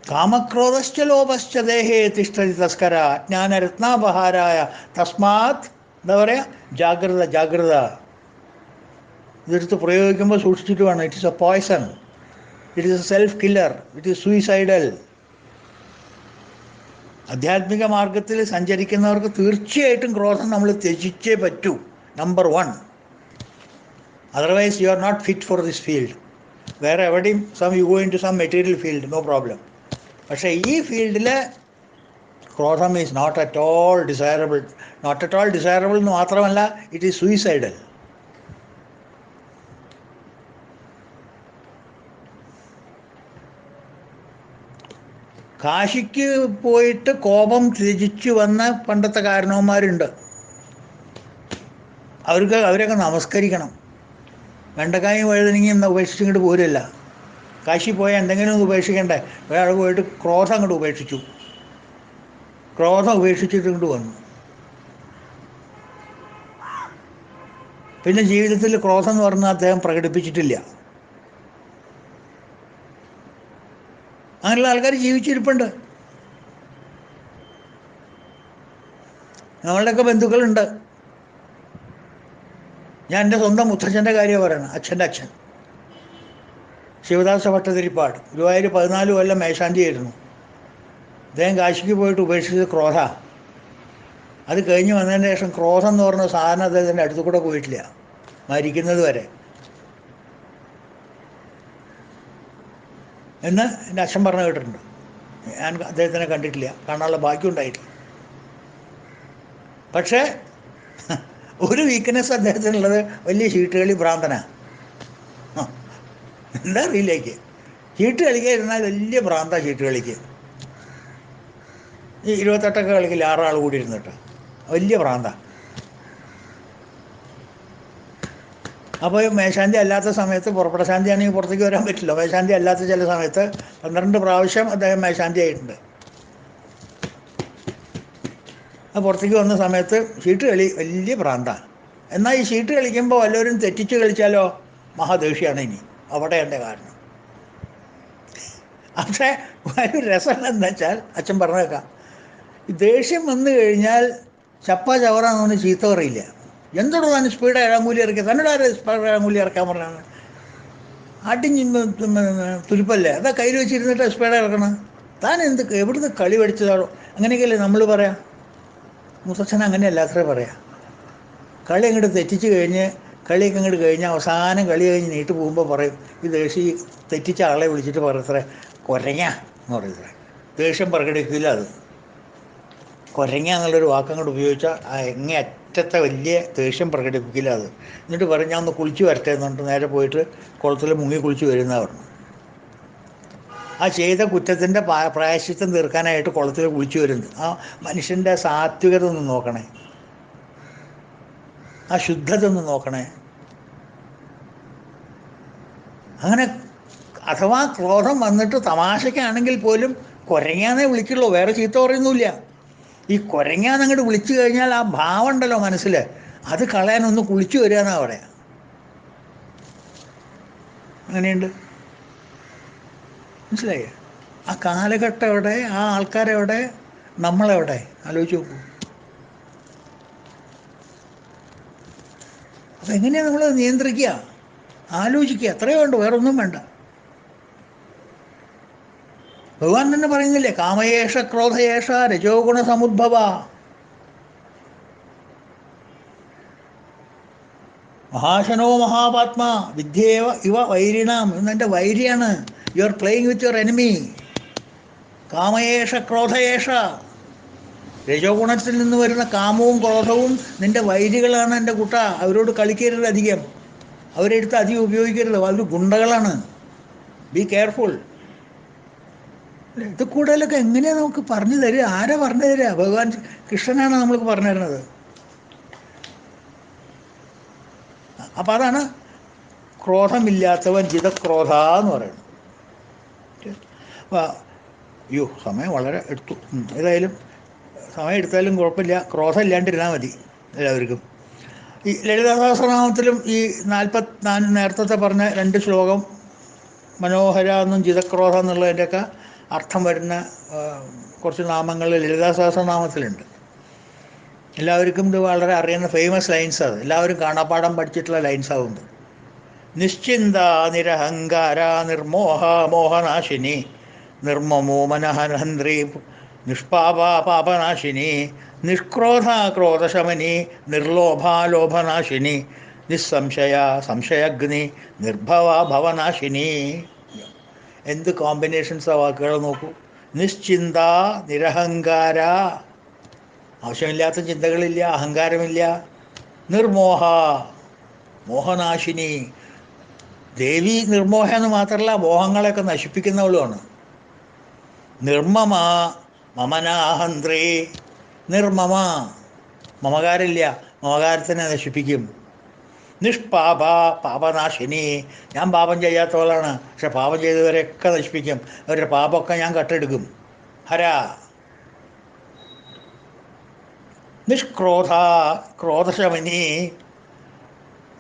കാമക്രോധശ്ച ലോഭശ്ച ദേഹേ തിഷ്ഠതി തസ്കര ജ്ഞാനരത്നാപഹാരായ തസ്മാത് എന്താ പറയുക, ജാഗ്രത ജാഗ്രത. ഇതെടുത്ത് പ്രയോഗിക്കുമ്പോൾ സൂക്ഷിച്ചിട്ട് വേണം. It is a poison, it is a self killer, it is suicidal. ആധ്യാത്മിക മാർഗത്തിൽ സഞ്ചരിക്കുന്നവർക്ക് തീർച്ചയായിട്ടും ക്രോധം നമ്മൾ ത്യജിച്ചേ പറ്റൂ, number 1. Otherwise you are not fit for this field. വേറെ എവിടെയും you go into some material field, no problem. പക്ഷേ ഈ ഫീൽഡിൽ ക്രോധം is not at all desirable. Not at all desirable എന്ന് മാത്രമല്ല, ഇറ്റ് ഈസ് സൂയിസൈഡൽ. കാശിക്ക് പോയിട്ട് കോപം ത്യജിച്ചു വന്ന പണ്ടത്തെ കാരണവന്മാരുണ്ട്. അവരൊക്കെ നമസ്കരിക്കണം. വെണ്ടക്കായും വഴുതനങ്ങയും ഉപേക്ഷിച്ചിങ്ങോട്ട് പോരല്ല. കാശി പോയാൽ എന്തെങ്കിലും ഒന്ന് ഉപേക്ഷിക്കണ്ടേ? ഒരാൾ പോയിട്ട് ക്രോധം അങ്ങോട്ട് ഉപേക്ഷിച്ചു, ക്രോധം ഉപേക്ഷിച്ചിട്ട് ഇങ്ങോട്ട് വന്നു. പിന്നെ ജീവിതത്തിൽ ക്രോധം എന്ന് പറഞ്ഞാൽ അദ്ദേഹം പ്രകടിപ്പിച്ചിട്ടില്ല. അങ്ങനെയുള്ള ആൾക്കാർ ജീവിച്ചിരിപ്പുണ്ട്. നമ്മളുടെയൊക്കെ ബന്ധുക്കളുണ്ട്. ഞാൻ എൻ്റെ സ്വന്തം മുത്തച്ഛൻ്റെ കാര്യമാണ് പറയുന്നത്. അച്ഛൻ്റെ അച്ഛൻ ശിവദാസ ഭട്ടതിരിപ്പാട് ഗുരുവായൂർ 14 കൊല്ലം മേശാന്തിയായിരുന്നു. അദ്ദേഹം കാശിക്ക് പോയിട്ട് ഉപേക്ഷിച്ചത് ക്രോധ. അത് കഴിഞ്ഞ് വന്നതിന് ശേഷം ക്രോധം എന്ന് പറഞ്ഞ സാധനം അദ്ദേഹത്തിൻ്റെ അടുത്തു കൂടെ പോയിട്ടില്ല, മരിക്കുന്നത് വരെ എന്ന് എൻ്റെ അച്ഛൻ പറഞ്ഞു കേട്ടിട്ടുണ്ട്. ഞാൻ അദ്ദേഹത്തിനെ കണ്ടിട്ടില്ല, കാണാനുള്ള ഭാഗ്യം ഉണ്ടായിട്ടില്ല. പക്ഷേ ഒരു വീക്ക്നെസ് അദ്ദേഹത്തിനുള്ളത് വലിയ ചീട്ടുകളി ഭ്രാന്തനാണ്. എന്താ അറിയില്ലേക്ക്, ചീട്ട് കളിക്കാതിരുന്നാൽ വലിയ ഭ്രാന്ത. ചീട്ട് കളിക്ക് ഈ 28 കളിക്കില്ല, 6 ആൾ കൂടി ഇരുന്നിട്ട് വലിയ ഭ്രാന്ത. അപ്പോൾ മേശാന്തി അല്ലാത്ത സമയത്ത്, പുറപ്പെടശാന്തി ആണെങ്കിൽ പുറത്തേക്ക് വരാൻ പറ്റില്ല, മേശാന്തി അല്ലാത്ത ചില സമയത്ത് 12 പ്രാവശ്യം അദ്ദേഹം മേശാന്തി ആയിട്ടുണ്ട്. ആ പുറത്തേക്ക് വന്ന സമയത്ത് ചീട്ട് കളി വലിയ ഭ്രാന്താണ്. എന്നാൽ ഈ ചീട്ട് കളിക്കുമ്പോൾ വല്ലവരും തെറ്റിച്ച് കളിച്ചാലോ മഹാദേഷ്യാണ്. ഇനി അവിടെ എൻ്റെ കാരണം. പക്ഷേ ഒരു രസം എന്താ വെച്ചാൽ, അച്ഛൻ പറഞ്ഞേക്കാം, ഈ ദേഷ്യം വന്നു കഴിഞ്ഞാൽ ചപ്പ ചവറാന്ന് പറഞ്ഞ് ചീത്ത പറയില്ല. എന്തോട് താൻ സ്പീഡ് ഏഴാങ്കൂലി ഇറക്കുക, തന്നോട് സ്പീഡ് ഏഴാങ്കൂലി ഇറക്കാൻ പറഞ്ഞാണ്, അടിഞ്ഞ് തുരുപ്പല്ലേ, അതാ കയ്യിൽ വെച്ചിരുന്നിട്ട് സ്പീഡ് ഇറക്കണം, താൻ എന്ത് എവിടുന്ന് കളി പഠിച്ചതാണോ, അങ്ങനെയൊക്കെയല്ലേ നമ്മൾ പറയാം. മുത്തച്ഛൻ അങ്ങനെയല്ല അത്രേ പറയാം. കളി അങ്ങോട്ട് തെറ്റിച്ച് കഴിഞ്ഞ്, കളിയൊക്കെ അങ്ങോട്ട് കഴിഞ്ഞ് അവസാനം കളി കഴിഞ്ഞ് നീട്ട് പോകുമ്പോൾ പറയും, ഈ തെറ്റിച്ച ആളെ വിളിച്ചിട്ട് പറയത്രേ, കൊരങ്ങ എന്ന് പറയത്രേ. ദേഷ്യം പ്രകടിപ്പിക്കില്ല. അത് കൊരങ്ങ എന്നുള്ളൊരു വാക്കങ്ങോട്ട് ഉപയോഗിച്ചാൽ ആ എങ്ങേ അറ്റത്തെ വലിയ ദേഷ്യം പ്രകടിപ്പിക്കില്ല. അത് എന്നിട്ട് പറയും, ഞാൻ ഒന്ന് കുളിച്ച് വരട്ടെ എന്ന് പറഞ്ഞിട്ട് നേരെ പോയിട്ട് കുളത്തിൽ മുങ്ങി കുളിച്ച് വരുന്ന പറഞ്ഞു. ആ ചെയ്ത കുറ്റത്തിൻ്റെ പ്രായശ്ചിത്തം തീർക്കാനായിട്ട് കുളത്തിൽ കുളിച്ച് വരുന്നത്. ആ മനുഷ്യൻ്റെ സാത്വികത ഒന്ന് നോക്കണേ, ആ ശുദ്ധത ഒന്ന് നോക്കണേ. അങ്ങനെ അഥവാ ക്രോധം വന്നിട്ട് തമാശയ്ക്കാണെങ്കിൽ പോലും കൊരങ്ങാന്നേ വിളിക്കുള്ളൂ, വേറെ ചീത്ത പറയുന്നില്ല. ഈ കൊരങ്ങാന്നങ്ങോട്ട് വിളിച്ചു കഴിഞ്ഞാൽ ആ ഭാവം ഉണ്ടല്ലോ മനസ്സിൽ, അത് കളയാനൊന്ന് കുളിച്ചു വരികയെന്നാണ് പറയാം. അങ്ങനെയുണ്ട്, മനസ്സിലായേ? ആ കാലഘട്ടം എവിടെ, ആ ആൾക്കാരെവിടെ, നമ്മളെവിടെ, ആലോചിച്ച് നോക്കൂ. അപ്പം എങ്ങനെയാണ് നമ്മൾ നിയന്ത്രിക്കുക? ആലോചിക്കുക, എത്രയോ വേണ്ട, വേറൊന്നും വേണ്ട. ഭഗവാൻ തന്നെ പറയുന്നില്ലേ, കാമയേഷ ക്രോധയേഷ രജോ ഗുണ സമുദ്ഭവ. മഹാശനോ മഹാപാത്മാ വിദ്യേവ ഇവ വൈരിണാം. എന്നെൻ്റെ വൈരിയാണ്. You are playing with your enemy. കാമയേഷ ക്രോധയേഷ, രജോ ഗുണത്തിൽ നിന്ന് വരുന്ന കാമവും ക്രോധവും നിൻ്റെ വൈരികളാണ് എൻ്റെ കുട്ട. അവരോട് കളിക്കരുത് അധികം, അവരെടുത്ത് അധികം ഉപയോഗിക്കരുത്, അവർ ഗുണ്ടകളാണ്. Be careful. ഇത് കൂടുതലൊക്കെ എങ്ങനെയാണ് നമുക്ക് പറഞ്ഞു തരിക? ആരാ പറഞ്ഞു തരിക? ഭഗവാൻ കൃഷ്ണനാണ് നമ്മൾക്ക് പറഞ്ഞു തരുന്നത്. അപ്പം അതാണ് ക്രോധമില്ലാത്തവൻ ജിതക്രോധ എന്ന് പറയുന്നത്. അയ്യോ സമയം വളരെ എടുത്തു. ഏതായാലും സമയം എടുത്താലും കുഴപ്പമില്ല, ക്രോധം ഇല്ലാണ്ടിരുന്നാൽ മതി എല്ലാവർക്കും. ഈ ലളിതാ സഹസ്രനാമത്തിലും ഈ 44 നേരത്തെ പറഞ്ഞ 2 ശ്ലോകം മനോഹര എന്നും ജിതക്രോധ എന്നുള്ളതിൻ്റെയൊക്കെ അർത്ഥം വരുന്ന കുറച്ച് നാമങ്ങൾ ലളിതാ സഹസ്രനാമത്തിലുണ്ട്. എല്ലാവർക്കും ഇത് വളരെ അറിയുന്ന ഫേമസ് ലൈൻസ് അത്, എല്ലാവരും കാണാപ്പാഠം പഠിച്ചിട്ടുള്ള ലൈൻസ് ആവുന്നത്. നിശ്ചിന്ത നിരഹങ്കാര നിർമോഹ മോഹനാശിനി നിർമ്മമോ മനഹന്ത്രി നിഷ്പാപ പാപനാശിനി നിഷ്ക്രോധ ക്രോധശമനി നിർലോഭ ലോഭനാശിനി നിസ്സംശയ സംശയഗ്നി നിർഭവ ഭവനാശിനി. എന്ത് കോമ്പിനേഷൻസാ വാക്കുകൾ നോക്കൂ. നിശ്ചിന്ത നിരഹങ്കാര, ആവശ്യമില്ലാത്ത ചിന്തകളില്ല, അഹങ്കാരമില്ല. നിർമോഹ മോഹനാശിനി, ദേവി നിർമോഹ എന്ന് മാത്രമല്ല മോഹങ്ങളെയൊക്കെ നശിപ്പിക്കുന്നവളുമാണ്. നിർമ്മമ മമനാഹന്ത്രേ, നിർമ്മമ മമകാരമില്ല, മമകാരത്തിനെ നശിപ്പിക്കും. നിഷ്പാപ പാപനാശിനി, ഞാൻ പാപം ചെയ്യാത്തവളാണ്, പക്ഷെ പാപം ചെയ്തവരെയൊക്കെ നശിപ്പിക്കും, അവരുടെ പാപമൊക്കെ ഞാൻ കട്ടെടുക്കും. ഹര. നിഷ്ക്രോധ ക്രോധശമനി,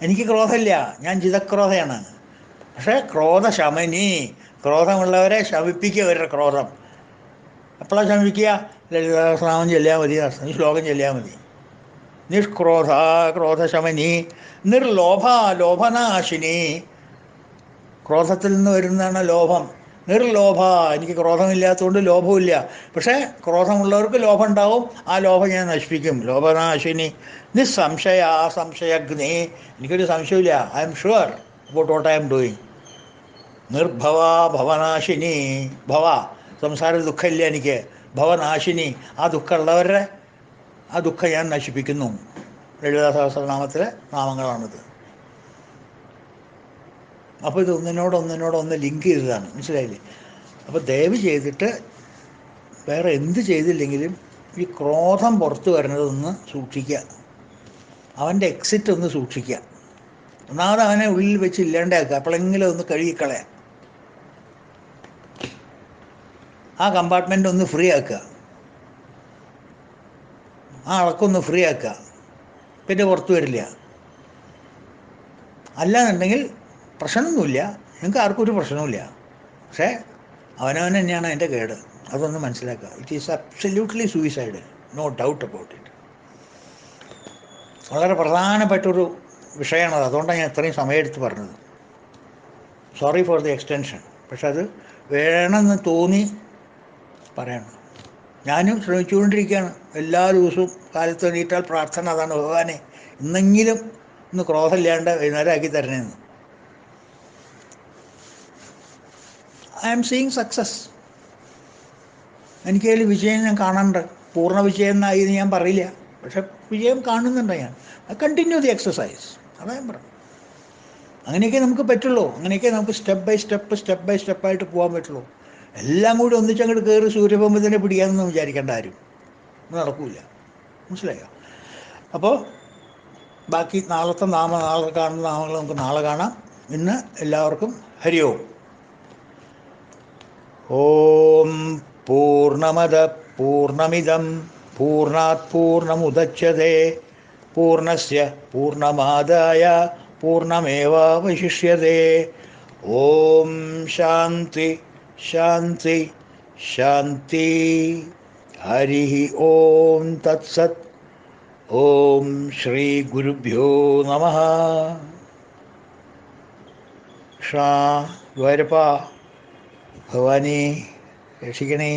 എനിക്ക് ക്രോധമില്ല, ഞാൻ ജിതക്രോധയാണ്, പക്ഷേ ക്രോധശമനി, ക്രോധമുള്ളവരെ ശമിപ്പിക്കുക. അവരുടെ ക്രോധം എപ്പോഴാണ് ശമിക്കുക? ലളിതാ സഹസ്രനാമം ചൊല്ലിയാൽ മതി, ഈ ശ്ലോകം ചൊല്ലിയാൽ മതി. നിഷ്ക്രോധ ക്രോധശമനി നിർലോഭ ലോഭനാശിനി, ക്രോധത്തിൽ നിന്ന് വരുന്നതാണ് ലോഭം. നിർലോഭ, എനിക്ക് ക്രോധമില്ലാത്തതുകൊണ്ട് ലോഭമില്ല, പക്ഷേ ക്രോധമുള്ളവർക്ക് ലോഭം ഉണ്ടാവും, ആ ലോഭം ഞാൻ നശിപ്പിക്കും. ലോഭനാശിനി നിസ്സംശയ സംശയഗ്നി, എനിക്കൊരു സംശയമില്ല, I'm sure about what I'm doing. നിർഭവ ഭവനാശിനി, ഭവ സംസാര ദുഃഖമില്ല എനിക്ക്, ഭവനാശിനി, ആ ദുഃഖമുള്ളവരുടെ ആ ദുഃഖം ഞാൻ നശിപ്പിക്കുന്നു. ലളിതാ സഹസ്രനാമത്തിലെ നാമങ്ങളാണിത്. അപ്പോൾ ഇത് ഒന്നിനോടൊന്ന് ലിങ്ക് ചെയ്തതാണ്, മനസ്സിലായില്ലേ? അപ്പോൾ ദയവ് ചെയ്തിട്ട് വേറെ എന്ത് ചെയ്തില്ലെങ്കിലും ഈ ക്രോധം പുറത്ത് വരുന്നതൊന്ന് സൂക്ഷിക്കുക, അവൻ്റെ എക്സിറ്റ് ഒന്ന് സൂക്ഷിക്കുക. ഒന്നാമത് അവനെ ഉള്ളിൽ വെച്ച് ഇല്ലാണ്ടാക്കുക, അപ്പോഴെങ്കിലും ഒന്ന് കഴുകിക്കളയാം, ആ കമ്പാർട്ട്മെൻ്റ് ഒന്ന് ഫ്രീ ആക്കുക, ആ അളക്കൊന്ന് ഫ്രീ ആക്കുക, പിന്നെ പുറത്ത് വരില്ല. അല്ലാന്നുണ്ടെങ്കിൽ പ്രശ്നമൊന്നുമില്ല, നിങ്ങൾക്ക് ആർക്കും ഒരു പ്രശ്നവുമില്ല, പക്ഷേ അവനവൻ തന്നെയാണ് അതിൻ്റെ കേട്, അതൊന്ന് മനസ്സിലാക്കുക. It is absolutely suicide, no doubt about it. വളരെ പ്രധാനപ്പെട്ടൊരു വിഷയമാണത്, അതുകൊണ്ടാണ് ഞാൻ ഇത്രയും സമയമെടുത്ത് പറഞ്ഞത്. സോറി ഫോർ ദി എക്സ്റ്റൻഷൻ, പക്ഷെ അത് വേണമെന്ന് തോന്നി പറയണം. ഞാനും ശ്രമിച്ചുകൊണ്ടിരിക്കുകയാണ്, എല്ലാ ദിവസവും കാലത്ത് എണീറ്റാൽ പ്രാർത്ഥന അതാണ്, ഭഗവാനെ ഇന്നെങ്കിലും ഒന്ന് ക്രോധമില്ലാണ്ട് വൈകുന്നേരം ആക്കി തരണേന്ന്. ഐ ആം സീയിങ് സക്സസ്, എനിക്കതിൽ വിജയം ഞാൻ കാണുന്നുണ്ട്. പൂർണ്ണ വിജയം എന്നായി എന്ന് ഞാൻ പറയില്ല, പക്ഷെ വിജയം കാണുന്നുണ്ട് ഞാൻ. കണ്ടിന്യൂ ദി എക്സസൈസ്, അതാ ഞാൻ പറഞ്ഞു. അങ്ങനെയൊക്കെ നമുക്ക് പറ്റുള്ളൂ, അങ്ങനെയൊക്കെ നമുക്ക് സ്റ്റെപ്പ് ബൈ സ്റ്റെപ്പായിട്ട് പോകാൻ പറ്റുള്ളൂ. എല്ലാം കൂടി ഒന്നിച്ചങ്ങോട്ട് കയറി സൂര്യബിംബത്തിനെ പിടിക്കാമെന്നൊന്നും വിചാരിക്കേണ്ട ആരും, നടക്കില്ല, മനസ്സിലായോ? അപ്പോൾ ബാക്കി നാളെ കാണുന്ന നാമങ്ങൾ നമുക്ക് നാളെ കാണാം. ഇന്ന് എല്ലാവർക്കും ഹരി ഓം. ഓം പൂർണ്ണമദ പൂർണ്ണമിദം പൂർണ്ണാത് പൂർണ്ണമുദച്യതേ പൂർണ്ണസ്യ പൂർണ്ണമാദായ പൂർണ്ണമേവാവശിഷ്യതേ. ഓം ശാന്തി ശാന്തി ശാന്തി. ഹരി ഓം തത്സത്. ഓം ശ്രീ ഗുരുഭ്യോ നമഃ. കൃഷ്ണ ഗുരുവായൂരപ്പ ഭഗവാനെ രക്ഷിക്കണേ.